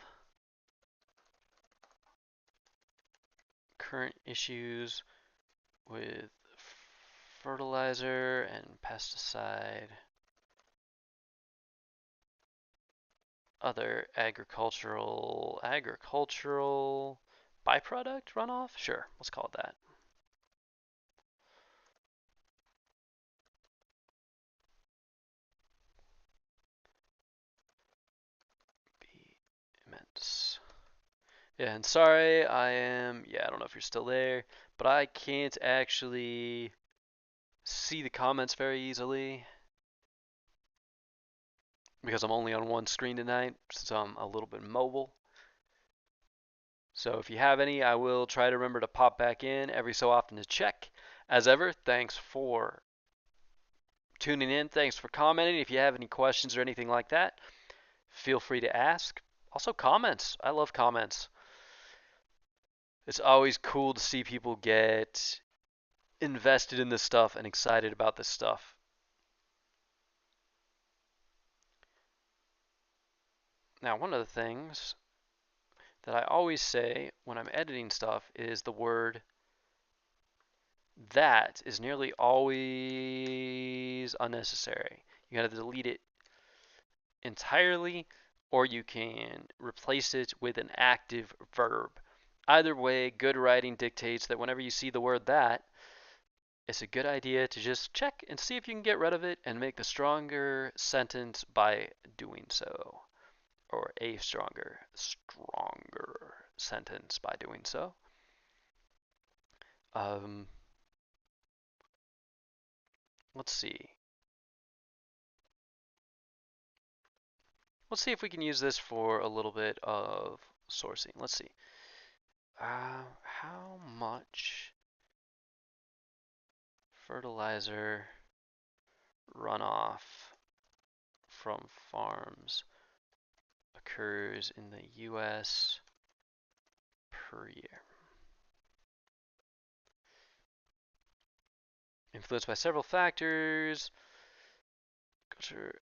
current issues with fertilizer and pesticide, other agricultural byproduct runoff? Sure, let's call it that. Be immense. Yeah, and sorry, I don't know if you're still there, but I can't actually see the comments very easily because I'm only on one screen tonight, since I'm a little bit mobile. So if you have any, I will try to remember to pop back in every so often to check. As ever, thanks for tuning in. Thanks for commenting. If you have any questions or anything like that, feel free to ask. Also, comments. I love comments. It's always cool to see people get invested in this stuff and excited about this stuff. Now, one of the things that I always say when I'm editing stuff is the word that is nearly always unnecessary. You gotta delete it entirely, or you can replace it with an active verb. Either way, good writing dictates that whenever you see the word that, it's a good idea to just check and see if you can get rid of it and make the stronger sentence by doing so. Or a stronger sentence by doing so. Let's see. Let's see if we can use this for a little bit of sourcing. Let's see. How much fertilizer runoff from farms occurs in the U.S. per year? Influenced by several factors. Culture.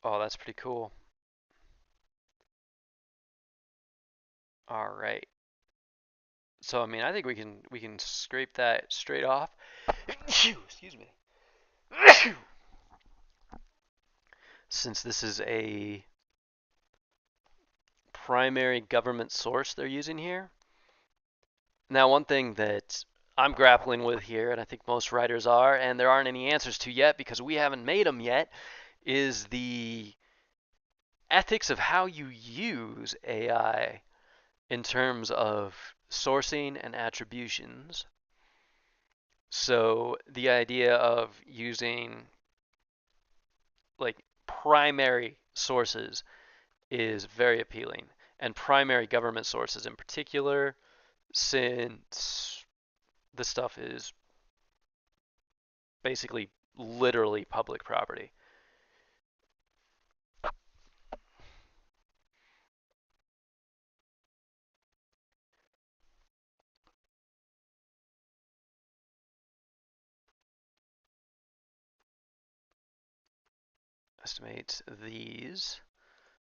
Oh, that's pretty cool. All right. So I mean, I think we can scrape that straight off. Excuse me. Since this is a primary government source they're using here. Now, one thing that I'm grappling with here, and I think most writers are, and there aren't any answers to yet because we haven't made them yet, is the ethics of how you use AI in terms of sourcing and attributions. So the idea of using like primary sources is very appealing, and primary government sources in particular, since the stuff is basically literally public property. Estimate these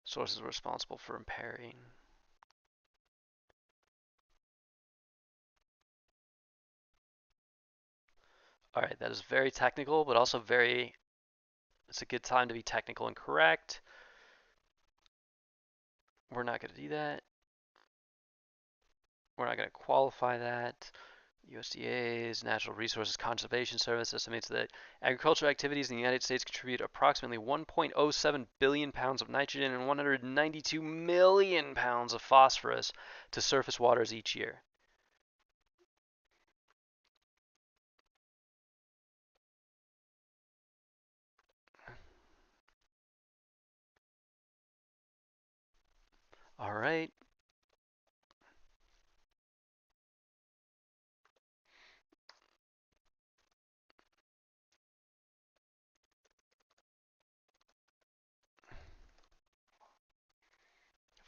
sources responsible for impairing. All right, that is very technical, but also it's a good time to be technical and correct. We're not going to do that. We're not going to qualify that. USDA's Natural Resources Conservation Service estimates that agricultural activities in the United States contribute approximately 1.07 billion pounds of nitrogen and 192 million pounds of phosphorus to surface waters each year. All right.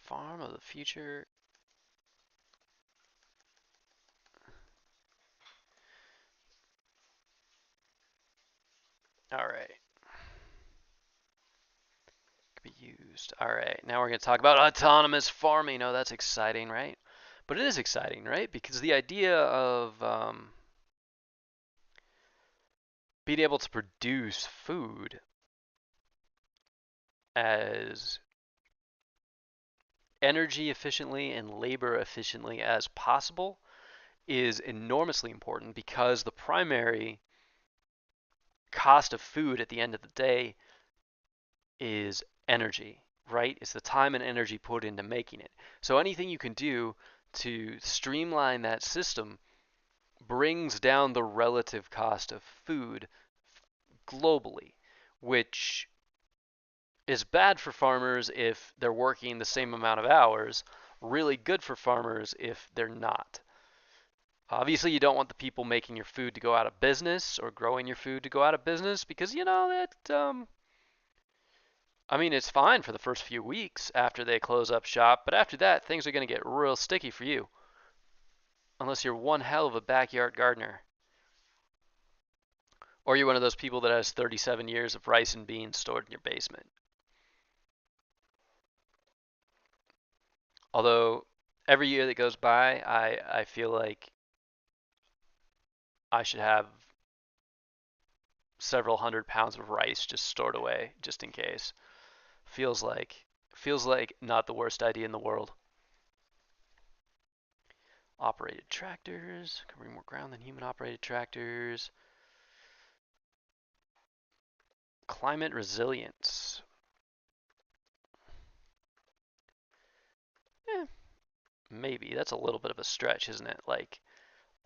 Farm of the future. All right. Could be used. All right. Now we're going to talk about autonomous farming. Oh, that's exciting, right? But it is exciting, right? Because the idea of being able to produce food as energy efficiently and labor efficiently as possible is enormously important because the primary cost of food at the end of the day is energy, right? It's the time and energy put into making it. So anything you can do to streamline that system brings down the relative cost of food globally, which is bad for farmers if they're working the same amount of hours, really good for farmers if they're not. Obviously, you don't want the people making your food to go out of business or growing your food to go out of business because you know that I mean, it's fine for the first few weeks after they close up shop, but after that, things are going to get real sticky for you. Unless you're one hell of a backyard gardener. Or you're one of those people that has 37 years of rice and beans stored in your basement. Although, every year that goes by, I feel like I should have several hundred pounds of rice just stored away, just in case. Feels like not the worst idea in the world. Operated tractors, covering more ground than human operated tractors. Climate resilience. Eh, maybe. That's a little bit of a stretch, isn't it? Like,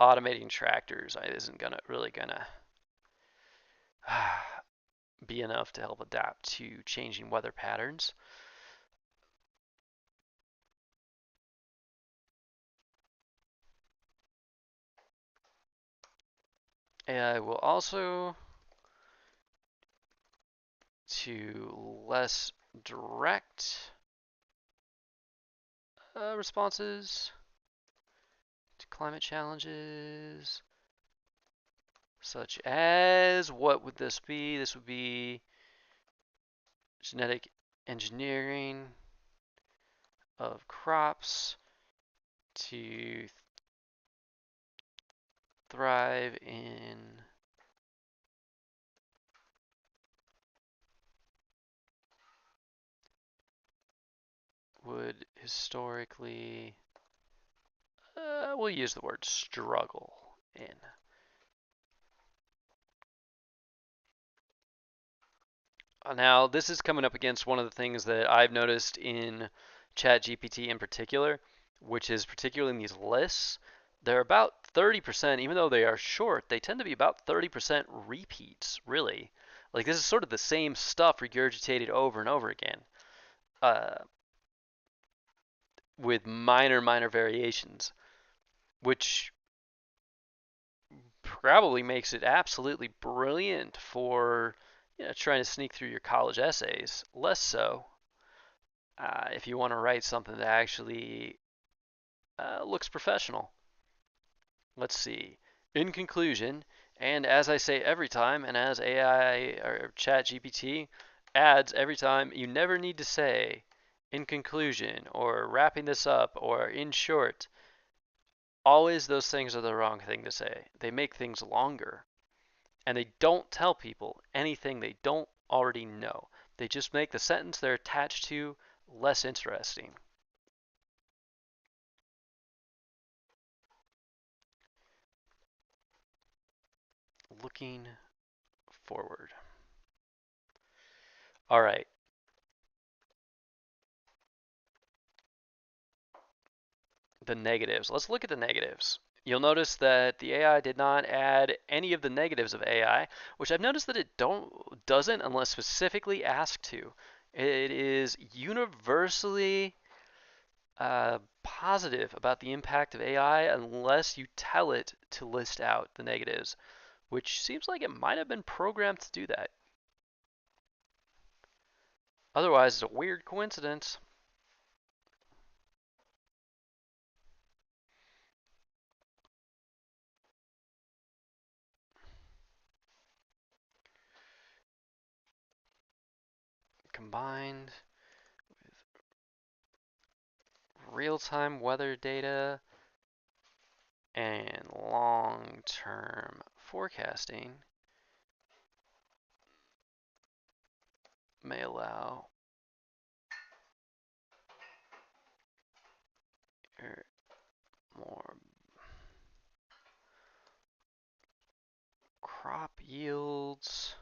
automating tractors isn't really gonna be enough to help adapt to changing weather patterns. AI will also to less direct responses to climate challenges, such as, what would this be? This would be genetic engineering of crops to thrive in would historically, we'll use the word struggle in. Now, this is coming up against one of the things that I've noticed in ChatGPT in particular, which is particularly in these lists. They're about 30%, even though they are short, they tend to be about 30% repeats, really. Like, this is sort of the same stuff regurgitated over and over again, uh, with minor variations, which probably makes it absolutely brilliant for trying to sneak through your college essays. Less so if you want to write something that actually looks professional. Let's see. In conclusion, and as I say every time, and as AI or ChatGPT adds every time. You never need to say in conclusion or wrapping this up or in short. Always those things are the wrong thing to say. They make things longer. And they don't tell people anything they don't already know. They just make the sentence they're attached to less interesting. Looking forward. All right. The negatives. Let's look at the negatives. You'll notice that the AI did not add any of the negatives of AI, which I've noticed that it doesn't unless specifically asked to. It is universally positive about the impact of AI unless you tell it to list out the negatives, which seems like it might have been programmed to do that. Otherwise, it's a weird coincidence. Combined with real-time weather data and long-term forecasting may allow more crop yields,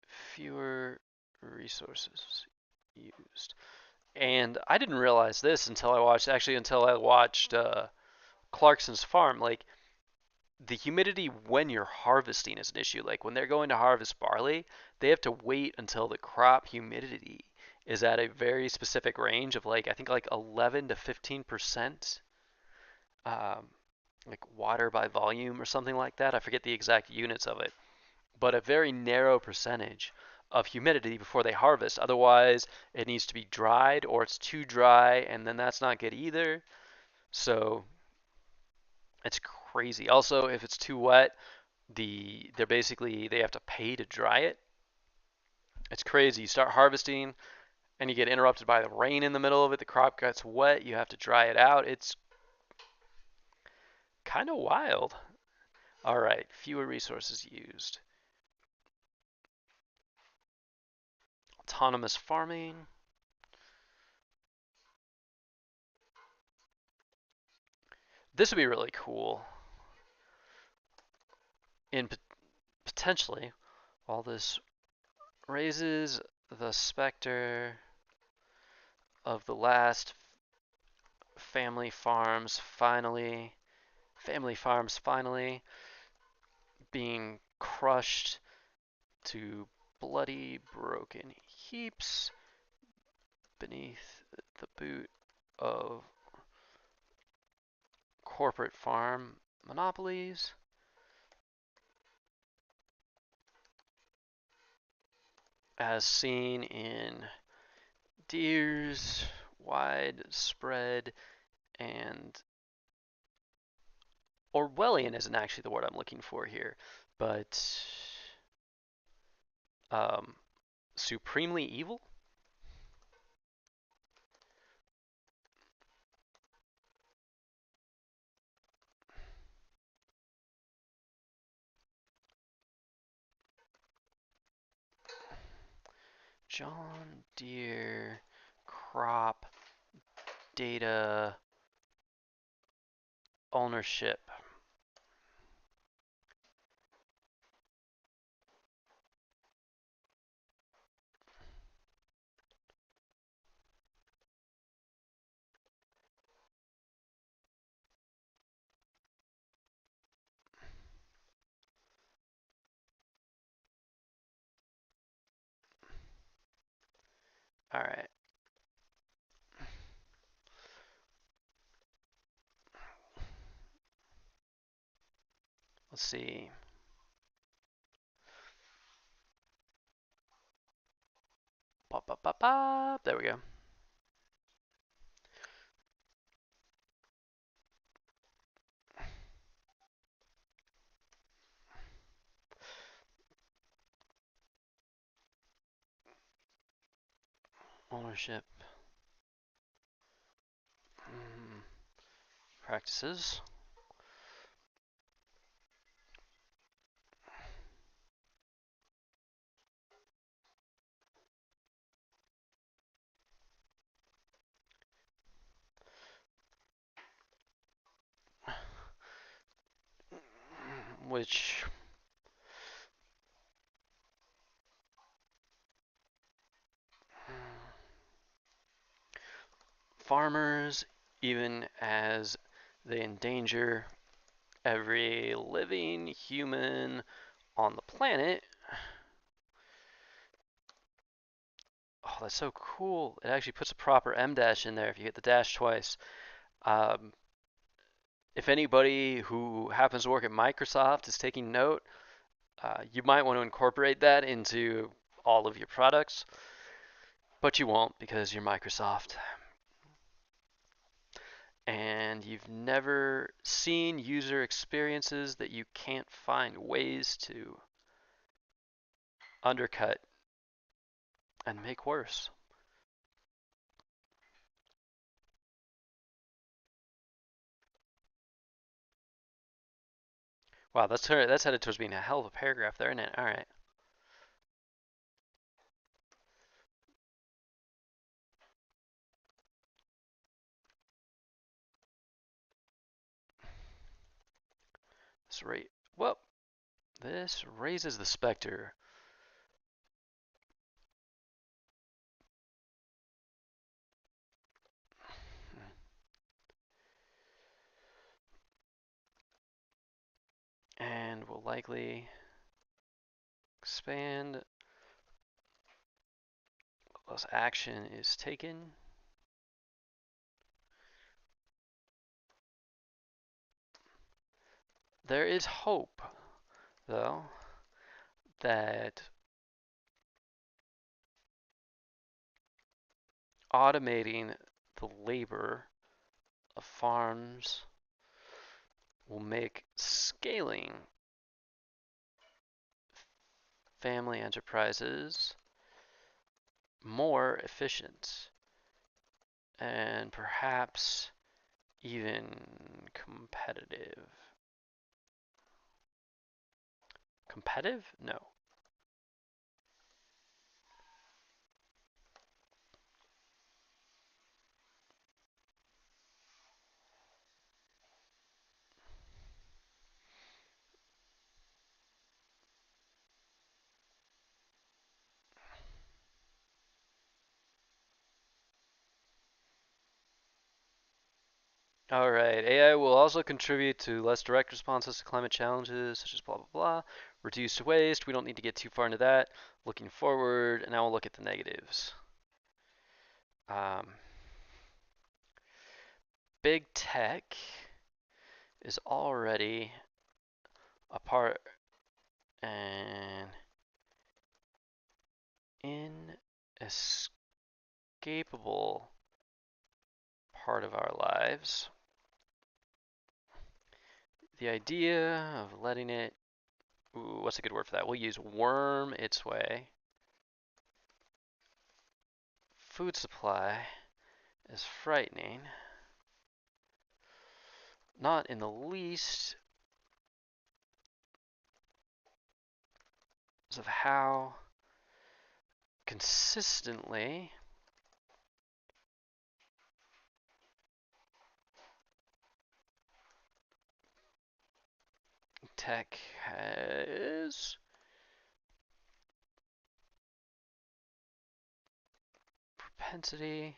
fewer resources used. And I didn't realize this until I watched Clarkson's farm. Like the humidity when you're harvesting is an issue. Like when they're going to harvest barley, they have to wait until the crop humidity is at a very specific range of like I think like 11 to 15%, um, like water by volume or something like that. I forget the exact units of it, but a very narrow percentage of humidity before they harvest. Otherwise, it needs to be dried or it's too dry, and then that's not good either. So it's crazy. Also, if it's too wet, they have to pay to dry it. It's crazy. You start harvesting and you get interrupted by the rain in the middle of it. The crop gets wet. You have to dry it out. It's kind of wild. All right, fewer resources used. Autonomous farming. This would be really cool. In potentially, all this raises the specter of the last family farms finally being crushed to bloody broken heaps beneath the boot of corporate farm monopolies, as seen in Deere's widespread and Orwellian isn't actually the word I'm looking for here, but um, supremely evil. John Deere crop data ownership. All right. Let's see. Pop, pop, pop, pop. There we go. ownership practices. Which farmers, even as they endanger every living human on the planet. Oh, that's so cool. It actually puts a proper M dash in there if you hit the dash twice. Um, if anybody who happens to work at Microsoft is taking note, you might want to incorporate that into all of your products, but you won't because you're Microsoft. And you've never seen user experiences that you can't find ways to undercut and make worse. Wow, that's headed towards being a hell of a paragraph there, isn't it? All right. This rate. Well, this raises the specter. And will likely expand unless action is taken. There is hope, though, that automating the labor of farms will make scaling family enterprises more efficient and perhaps even competitive. Competitive? No. Alright, AI will also contribute to less direct responses to climate challenges, such as blah blah blah. Reduce waste, we don't need to get too far into that. Looking forward, and now we'll look at the negatives. Big tech is already a part and inescapable part of our lives. The idea of letting it, ooh, what's a good word for that? We'll use worm its way. Food supply is frightening. Not in the least of how consistently tech has propensity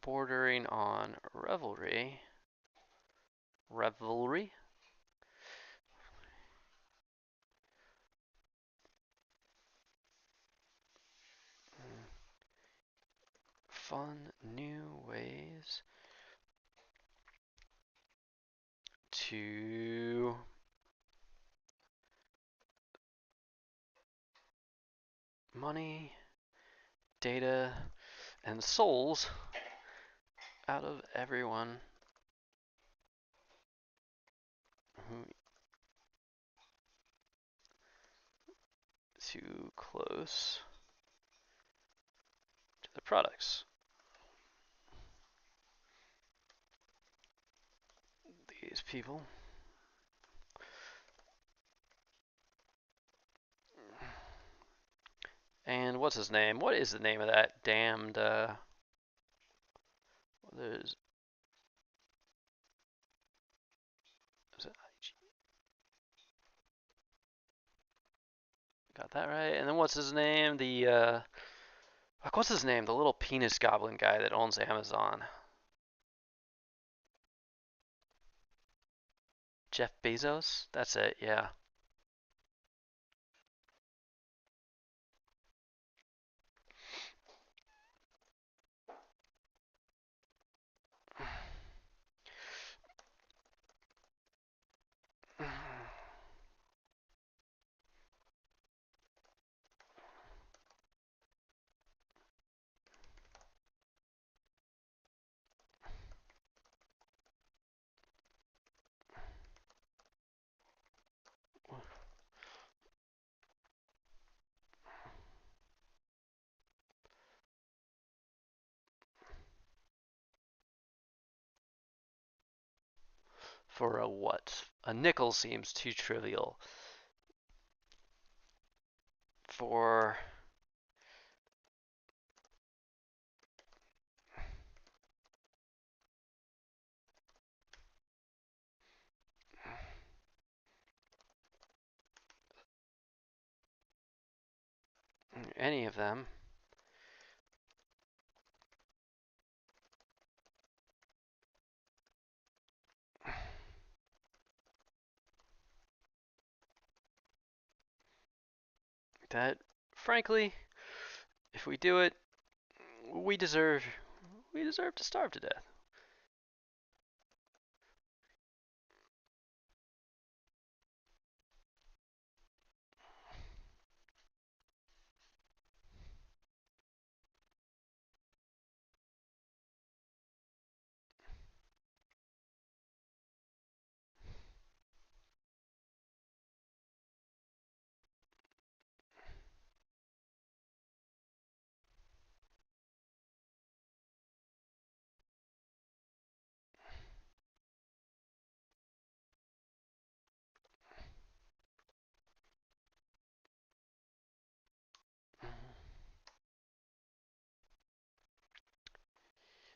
bordering on revelry. Revelry? Fun new ways to money, data, and souls out of everyone who too close. the products. These people. And what's his name? What is the name of that damned, there's, is it IG? Got that right. And then what's his name? What's his name? The little penis goblin guy that owns Amazon. Jeff Bezos? That's it, yeah. For a what? A nickel seems too trivial. For any of them. That, frankly, if we do it, we deserve to starve to death.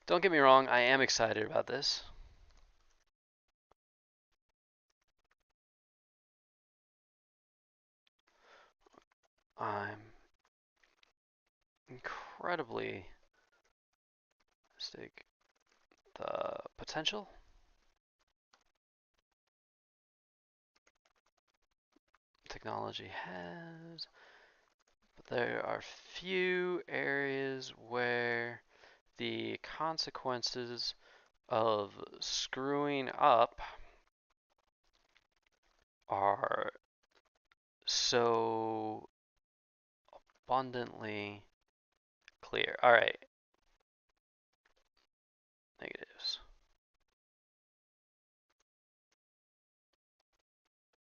Don't get me wrong, I am excited about this. I'm incredibly stake the potential technology has, but there are few areas where the consequences of screwing up are so abundantly clear. All right, negatives.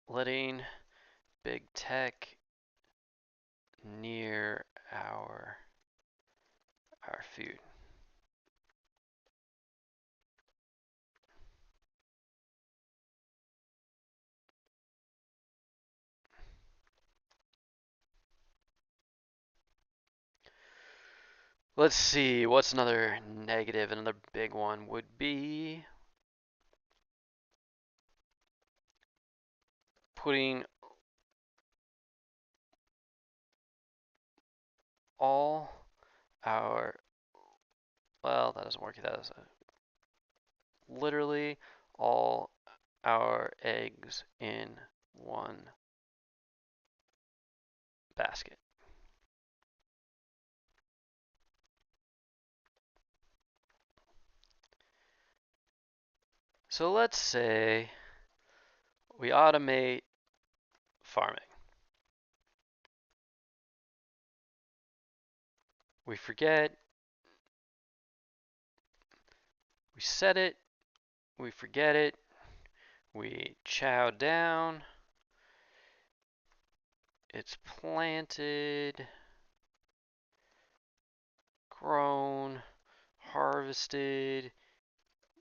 Letting big tech near our food. Let's see, what's another negative? Another big one would be putting all our, well, that doesn't work. That is literally all our eggs in one basket. So let's say we automate farming. We forget, we set it, we forget it, we chow down, it's planted grown, harvested,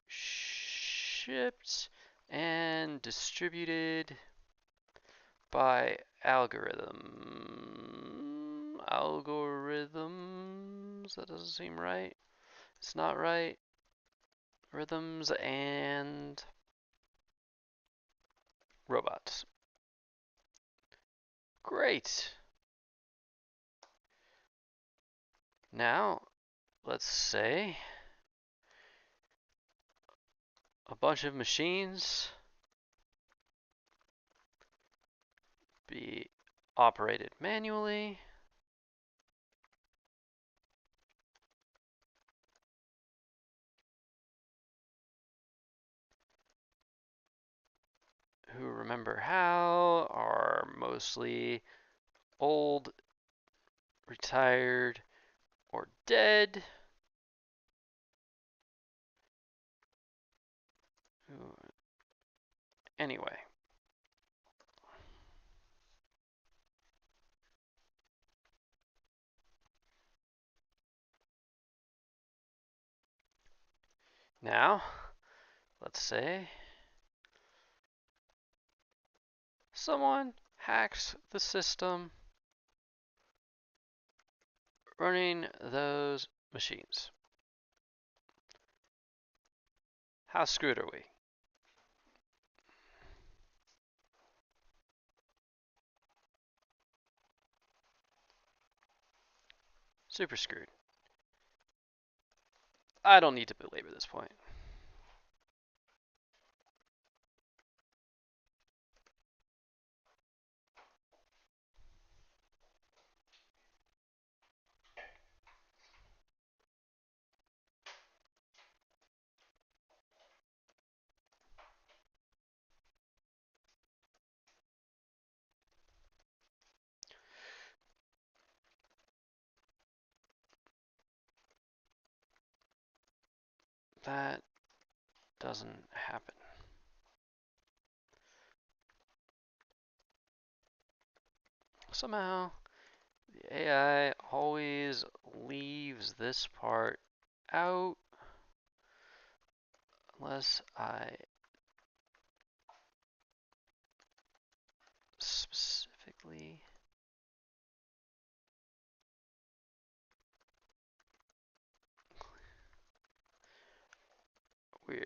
shipped, and distributed by algorithms. That doesn't seem right. It's not right. Rhythms and robots. Great. Now, let's say a bunch of machines be operated manually. Who remember how are mostly old, retired, or dead. Anyway. Now, let's say someone hacks the system running those machines. How screwed are we? Super screwed. I don't need to belabor this point. That doesn't happen. Somehow, the AI always leaves this part out unless I specifically weird.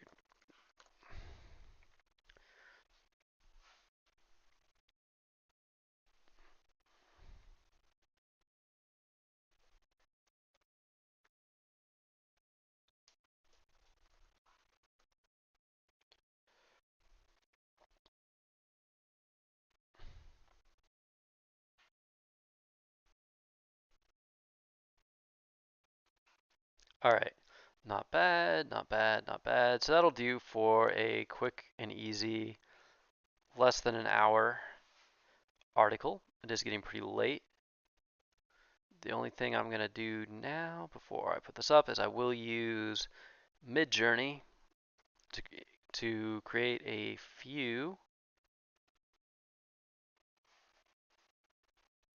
Alright, not bad, not bad, not bad. So that'll do for a quick and easy, less than an hour article. It is getting pretty late. The only thing I'm going to do now before I put this up is I will use Midjourney to create a few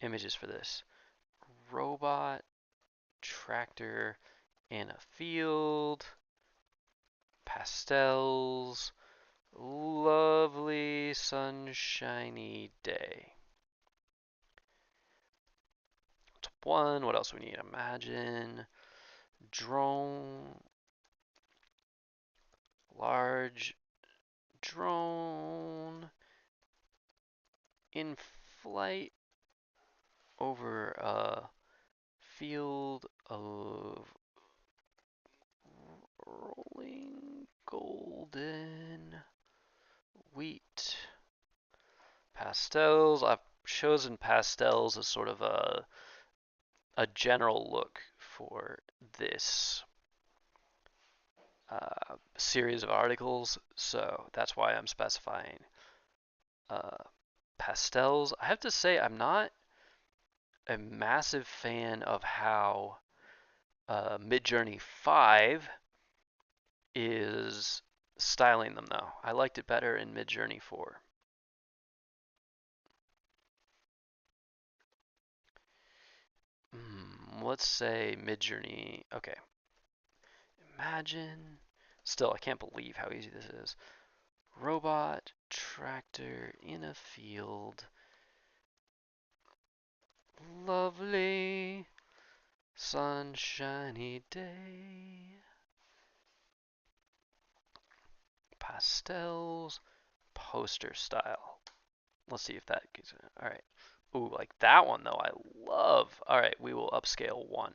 images for this. Robot, tractor in a field, pastels, lovely sunshiny day. Top one, what else we need? Imagine, drone, large drone in flight over a field of rolling golden wheat. Pastels. I've chosen pastels as sort of a general look for this series of articles, so that's why I'm specifying pastels. I have to say I'm not a massive fan of how Midjourney 5 is styling them though. I liked it better in Midjourney 4. Let's say Midjourney. Okay. Imagine. Still, I can't believe how easy this is. Robot tractor in a field. Lovely sunshiny day. Pastels. Poster style. Let's see if that gets it. All right. Ooh, like that one though, I love. All right, we will upscale one.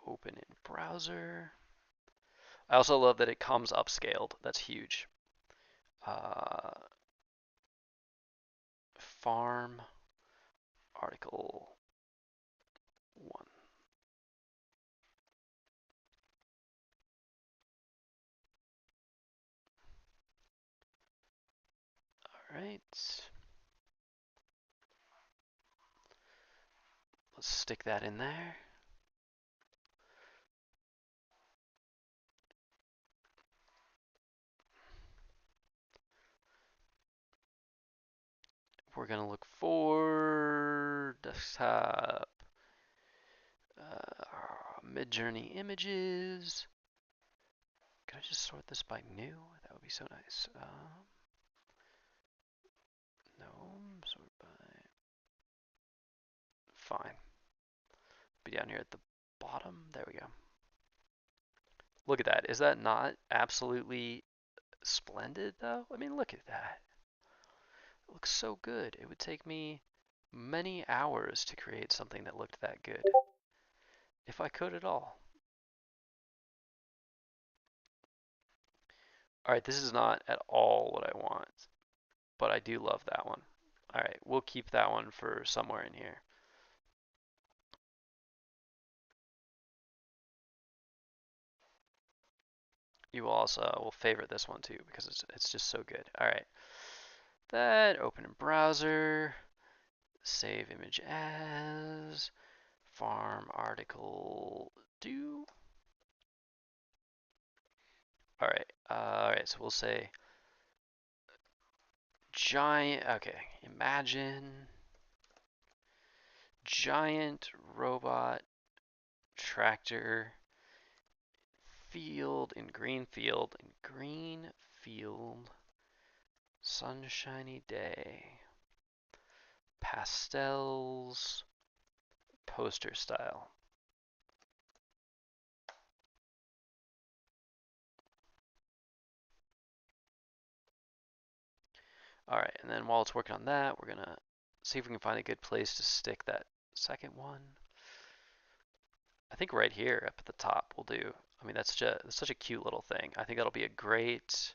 Open in browser. I also love that it comes upscaled. That's huge. Farm article 1. All right. Let's stick that in there. We're going to look for desktop, Midjourney images. Could I just sort this by new? That would be so nice. No, sort by. Fine. Be down here at the bottom. There we go. Look at that. Is that not absolutely splendid, though? I mean, look at that. It looks so good. It would take me many hours to create something that looked that good, if I could at all. All right, this is not at all what I want, but I do love that one. All right, we'll keep that one for somewhere in here. You will also favorite this one too because it's just so good. All right, that open in browser, save image as, farm article do. All right. So we'll say giant. Okay, imagine giant robot tractor field in green field sunshiny day pastels poster style. All right, and then while it's working on that, we're gonna see if we can find a good place to stick that second one. I think right here up at the top will do. I mean, that's such a cute little thing. I think that'll be a great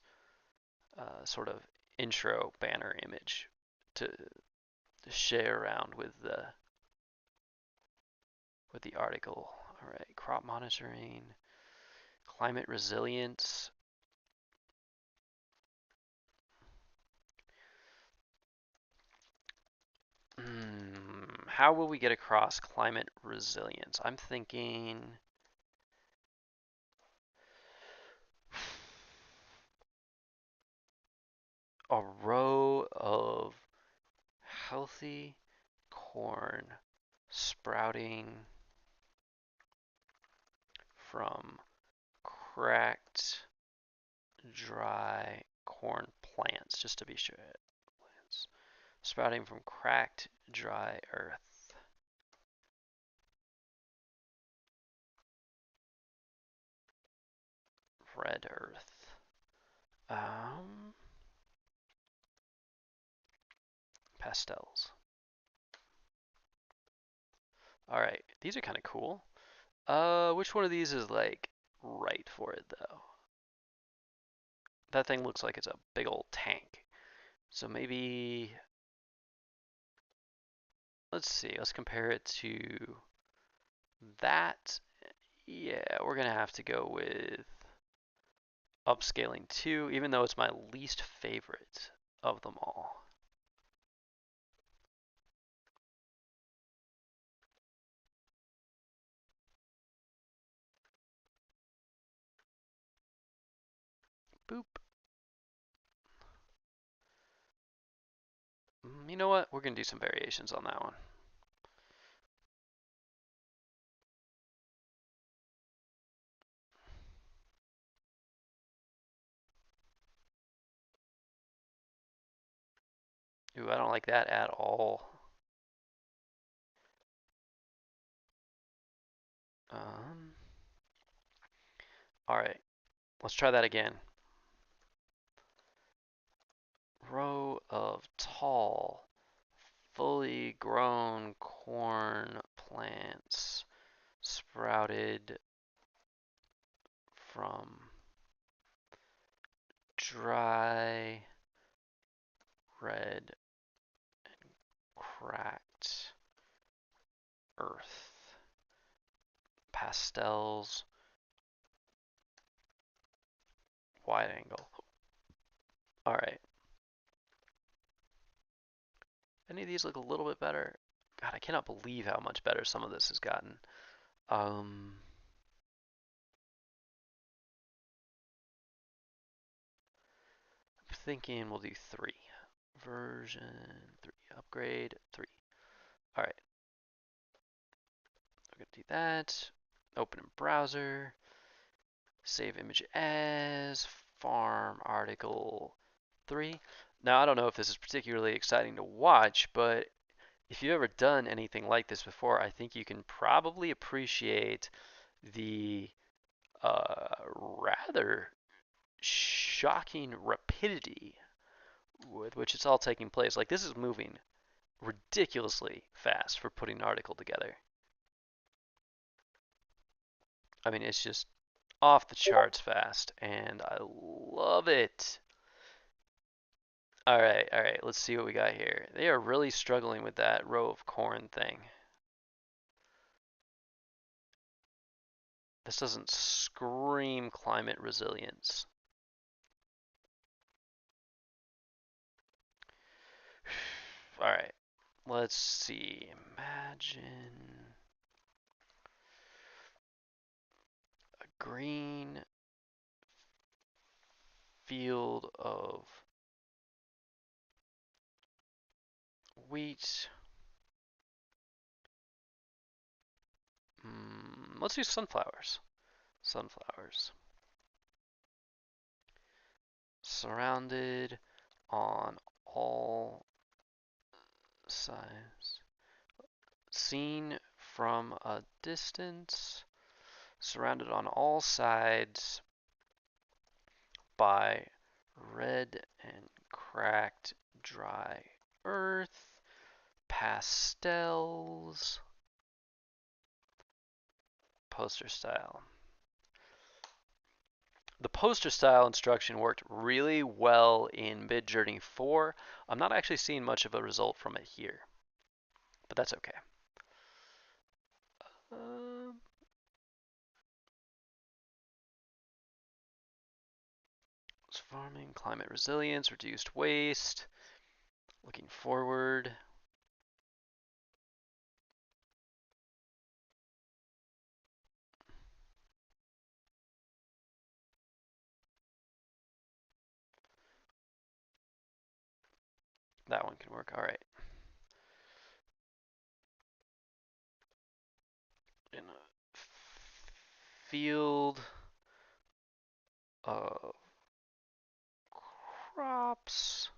sort of intro banner image to share around with the article. All right, crop monitoring, climate resilience. How will we get across climate resilience? I'm thinking a row of healthy corn sprouting from cracked dry corn plants, just to be sure. Plants sprouting from cracked dry earth. Red earth. Pastels. All right, these are kind of cool. Which one of these is like right for it though? That thing looks like it's a big old tank. So maybe, let's see, let's compare it to that. Yeah, we're gonna have to go with upscaling 2, even though it's my least favorite of them all. Boop. You know what? We're gonna do some variations on that one. Ooh, I don't like that at all. Um, all right, let's try that again. Row of tall, fully grown corn plants sprouted from dry, red, and cracked earth. Pastels, wide angle. All right. Any of these look a little bit better? God, I cannot believe how much better some of this has gotten. I'm thinking we'll do 3. Version 3, upgrade 3. All right, I'm gonna do that. Open in browser, save image as, farm article 3. Now, I don't know if this is particularly exciting to watch, but if you've ever done anything like this before, I think you can probably appreciate the rather shocking rapidity with which it's all taking place. Like, this is moving ridiculously fast for putting an article together. I mean, it's just off the charts fast, and I love it. All right, let's see what we got here. They are really struggling with that row of corn thing. This doesn't scream climate resilience. All right, let's see. Imagine a green field of wheat. Let's do sunflowers. Sunflowers. Surrounded on all sides. Seen from a distance. Surrounded on all sides by red and cracked dry earth. Pastels. Poster style. The poster style instruction worked really well in Midjourney 4. I'm not actually seeing much of a result from it here, but that's okay. Um, Farming, climate resilience, reduced waste, looking forward. That one can work, all right. In a field of crops.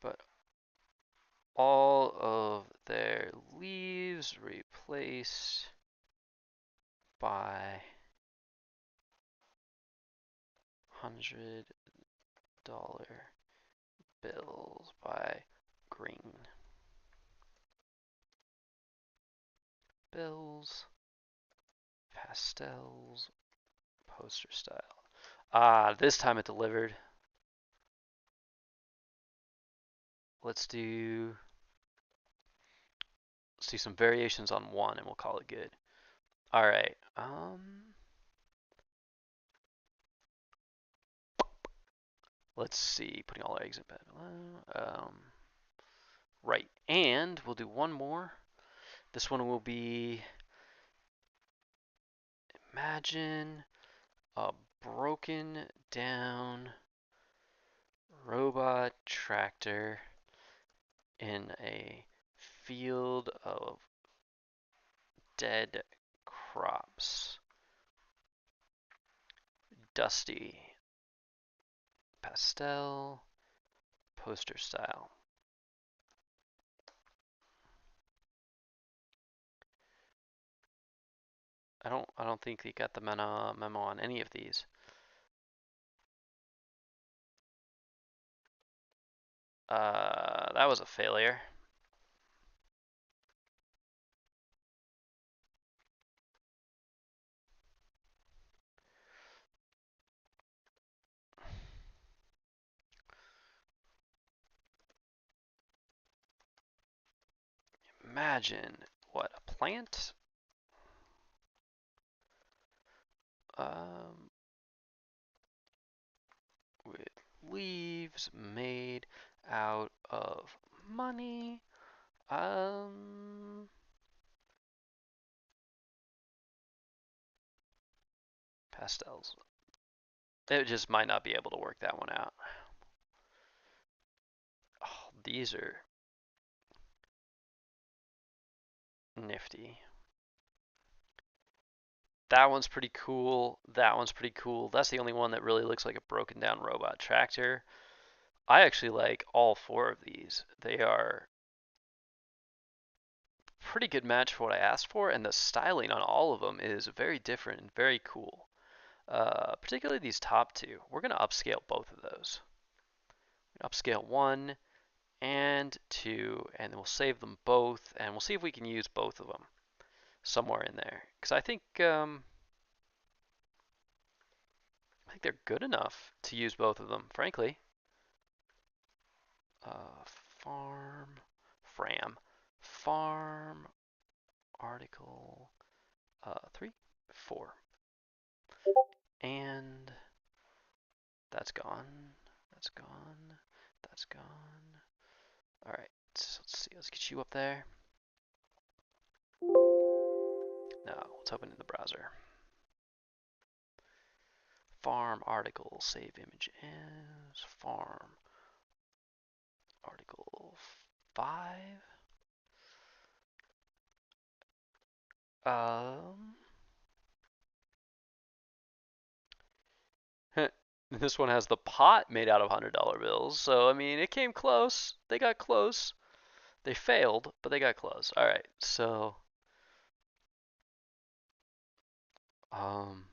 But all of their leaves replaced by $100 bills by green bills, pastels, poster style. Ah, this time it delivered. Let's do some variations on 1 and we'll call it good. All right. Let's see. Putting all our eggs in bed. Right, and we'll do one more. This one will be, imagine a broken down robot tractor in a field of dead crops. Dusty. Pastel. Poster style. I don't think you got the memo on any of these. That was a failure. Imagine what a plant um, with leaves made out of money. Pastels. It just might not be able to work that one out. Oh, these are nifty. That one's pretty cool. That one's pretty cool. That's the only one that really looks like a broken down robot tractor. I actually like all four of these. They are pretty good match for what I asked for, and the styling on all of them is very different and very cool. Particularly these top two. We're going to upscale both of those. Upscale 1 and 2, and we'll save them both, and we'll see if we can use both of them somewhere in there. Because I think they're good enough to use both of them, frankly. Farm, farm, article 3, 4. And that's gone. That's gone. That's gone. All right. So let's see. Let's get you up there. Now let's open in the browser. Farm article. Save image as farm article 5. This one has the pot made out of $100 bills. So I mean, it came close. They got close. They failed, but they got close. All right. So um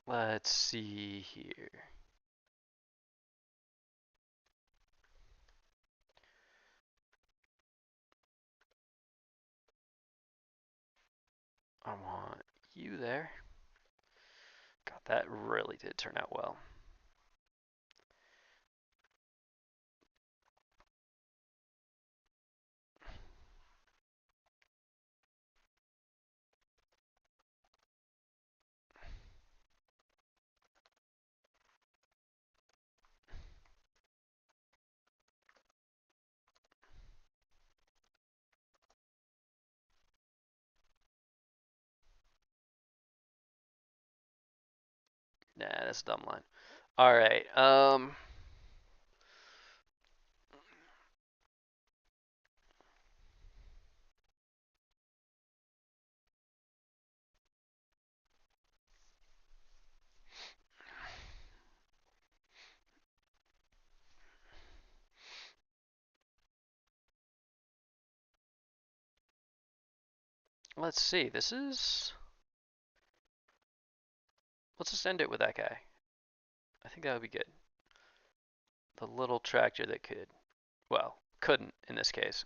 let's see here. I want you there. God, that really did turn out well. Nah, that's a dumb line. All right. Let's see. Let's just end it with that guy. I think that would be good. The little tractor that could, well, couldn't in this case.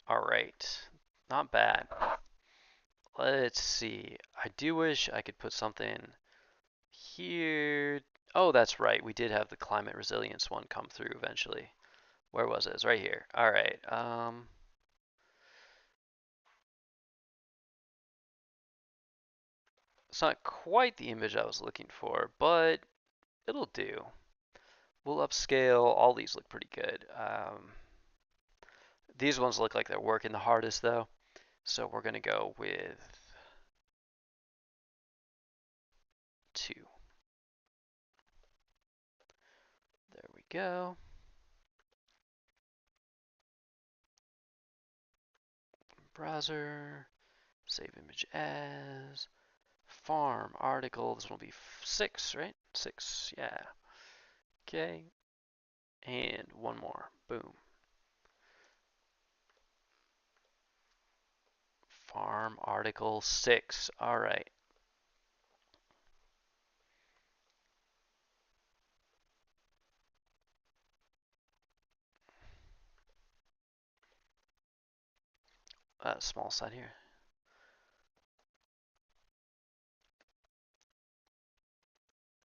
All right, not bad. Let's see. I do wish I could put something here. Oh, that's right. We did have the climate resilience one come through eventually. Where was it? It's right here. All right. It's not quite the image I was looking for, but it'll do. We'll upscale. All these look pretty good. These ones look like they're working the hardest though. So we're gonna go with 2. There we go. Browser, save image as, farm, article, this one will be 6, right? 6, yeah. Okay, and one more, boom. Farm, article, 6, all right. Small side here.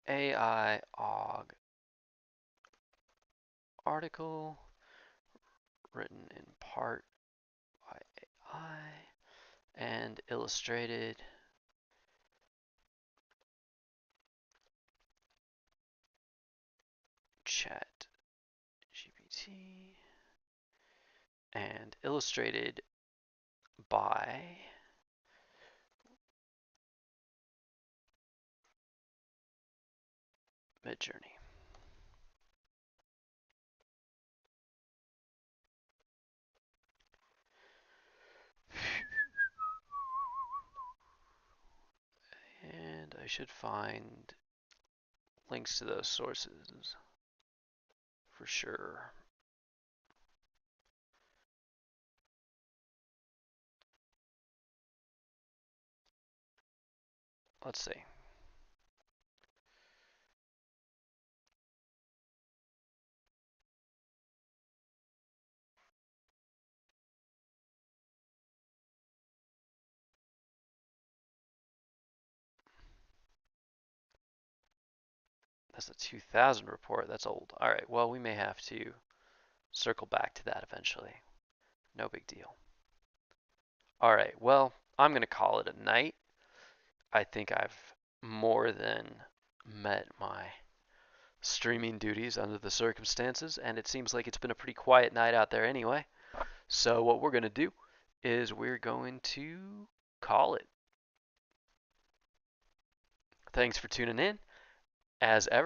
AI aug article written in part by AI and illustrated chat GPT and illustrated by Midjourney. And I should find links to those sources for sure. Let's see. That's a 2000 report. That's old. All right. Well, we may have to circle back to that eventually. No big deal. All right. Well, I'm going to call it a night. I think I've more than met my streaming duties under the circumstances, and it seems like it's been a pretty quiet night out there anyway. So what we're going to do is we're going to call it. Thanks for tuning in. As ever,